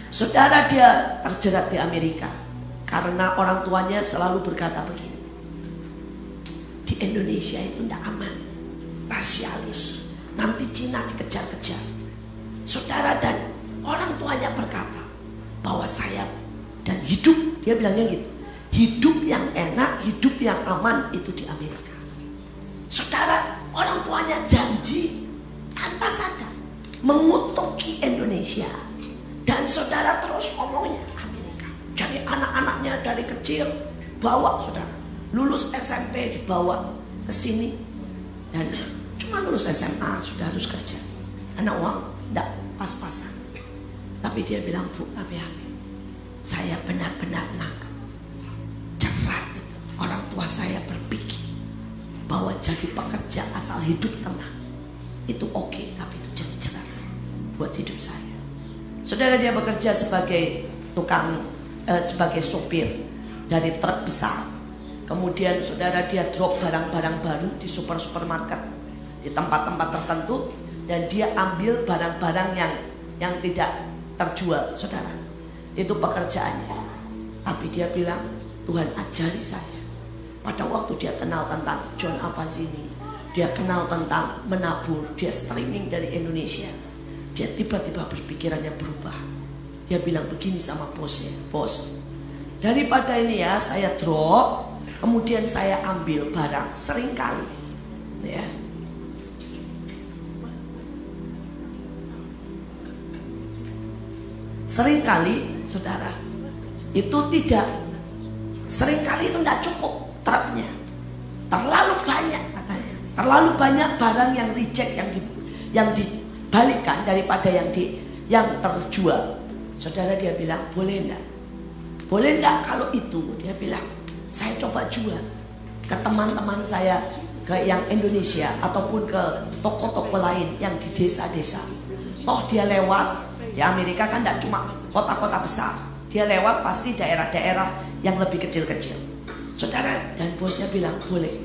Saudara, dia terjerat di Amerika karena orang tuanya selalu berkata begini, di Indonesia itu tidak aman, rasialis, nanti Cina dikejar-kejar. Saudara, dan orang tuanya berkata bahwa saya dan hidup, dia bilangnya gitu, hidup yang enak, hidup yang aman itu di Amerika. Saudara, orang tuanya janji tanpa sadar mengutuki Indonesia, dan saudara terus ngomongnya Amerika. Jadi anak-anaknya dari kecil bawa, saudara, lulus SMP dibawa ke sini, dan cuma lulus SMA sudah harus kerja karena uang tidak pas-pasan. Tapi dia bilang, Bu, tapi saya benar-benar nangkep jerat itu. Orang tua saya berpikir bahwa jadi pekerja asal hidup tenang itu oke, tapi itu jadi jerat buat hidup saya. Saudara, dia bekerja sebagai sebagai sopir dari truk besar. Kemudian saudara, dia drop barang-barang baru di supermarket, di tempat-tempat tertentu, dan dia ambil barang-barang yang tidak terjual, saudara. Itu pekerjaannya. Tapi dia bilang, Tuhan ajari saya. Pada waktu dia kenal tentang John Avazini, dia kenal tentang menabur, dia streaming dari Indonesia, dia tiba-tiba berpikirannya berubah. Dia bilang begini sama bosnya, bos, daripada ini ya saya drop, kemudian saya ambil barang seringkali, ya, seringkali, saudara, itu tidak, seringkali itu tidak cukup truknya, terlalu banyak katanya, terlalu banyak barang yang reject, yang dibalikkan daripada yang terjual. Saudara, dia bilang, boleh enggak kalau itu, dia bilang, saya coba jual ke teman-teman saya, ke yang Indonesia ataupun ke toko-toko lain yang di desa-desa. Toh dia lewat. Di Amerika kan tidak cuma kota-kota besar, dia lewat pasti daerah-daerah yang lebih kecil-kecil. Saudara, dan bosnya bilang boleh.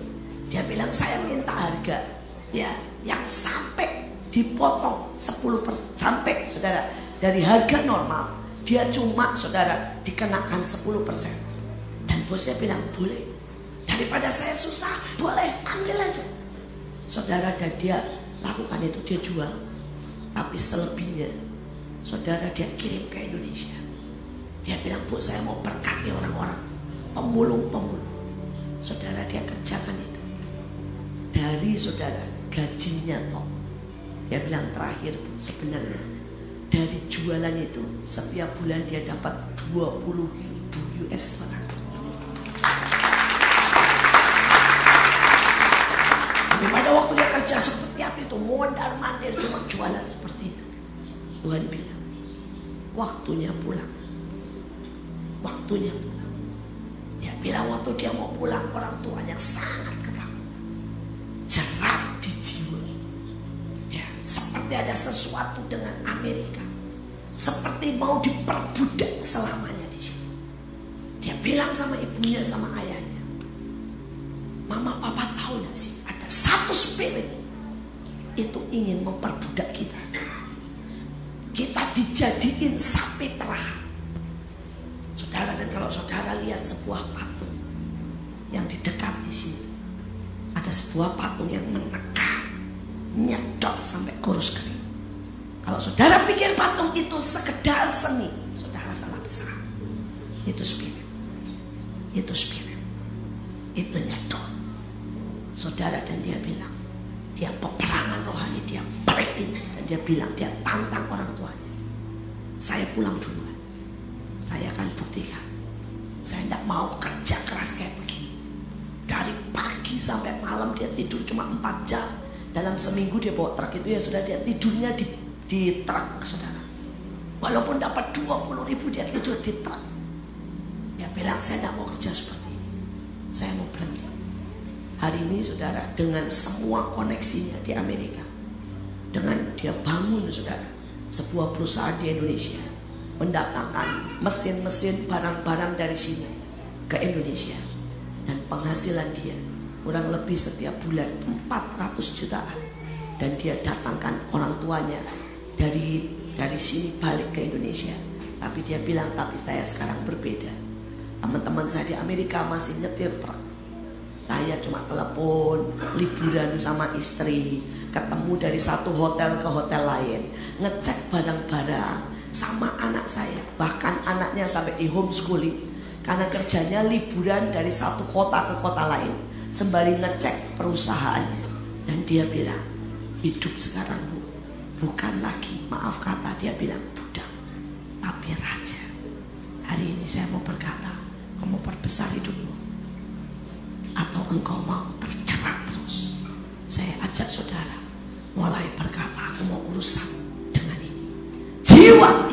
Dia bilang, saya minta harga ya yang sampai dipotong 10%, sampai, saudara, dari harga normal dia cuma, saudara, dikenakan 10%. Dan bosnya bilang boleh, daripada saya susah, boleh, ambil aja. Saudara, dan dia lakukan itu, dia jual. Tapi selebihnya, saudara, dia kirim ke Indonesia. Dia bilang, Bu, saya mau berkati orang-orang pemulung. Saudara, dia kerjakan itu. Dari, saudara, gajinya toh, dia bilang, terakhir, Bu, sebenarnya dari jualan itu setiap bulan dia dapat 20.000 US dollar. Tapi pada waktu dia kerja seperti apa itu, mondar-mandir cuma jualan seperti itu, Tuhan bilang, waktunya pulang. Waktunya pulang. Dia bilang waktu dia mau pulang, orang tuanya sangat ketakutan, jerat di jiwa. Ya, seperti ada sesuatu dengan Amerika, seperti mau diperbudak selamanya di sini. Dia bilang sama ibunya, sama ayahnya, Mama, Papa tahu gak sih, ada satu spirit itu ingin memperbudak kita. Kita dijadiin sapi perah. saudara lihat sebuah patung yang di dekat di sini. Ada sebuah patung yang menekan, nyedot sampai kurus kering. Kalau saudara pikir patung itu sekedar seni, saudara salah besar. Itu spirit. Itu spirit. Itu nyedot. Saudara, dan dia bilang, dia peperangan rohani, dia break itu. Dan dia bilang, dia tantang orang tuanya. Saya pulang duluan. Saya akan buktikan. Saya tidak mau kerja keras kayak begini. Dari pagi sampai malam dia tidur cuma 4 jam. Dalam seminggu dia bawa truk itu ya sudah, dia tidurnya di truk, saudara. Walaupun dapat 20.000 dia tidur di truk. Dia bilang, saya tidak mau kerja seperti ini. Saya mau berhenti. Hari ini saudara, dengan semua koneksinya di Amerika, dengan dia bangun saudara sebuah perusahaan di Indonesia, mendatangkan mesin-mesin barang-barang dari sini ke Indonesia, dan penghasilan dia kurang lebih setiap bulan 400 jutaan. Dan dia datangkan orang tuanya dari sini balik ke Indonesia. Tapi dia bilang, tapi saya sekarang berbeda. Teman-teman saya di Amerika masih nyetir truk. Saya cuma telepon, liburan sama istri, ketemu dari satu hotel ke hotel lain, ngecek barang-barang sama anak saya. Bahkan anaknya sampai di homeschooling karena kerjanya liburan dari satu kota ke kota lain, sembari ngecek perusahaannya. Dan dia bilang, hidup sekarang Bu, bukan lagi, maaf kata, dia bilang budak, tapi raja. Hari ini saya mau berkata, kamu perbesar hidupmu atau engkau mau terjerat terus. Saya ajak saudara mulai berkata, aku mau urusan dengan ini. Jiwa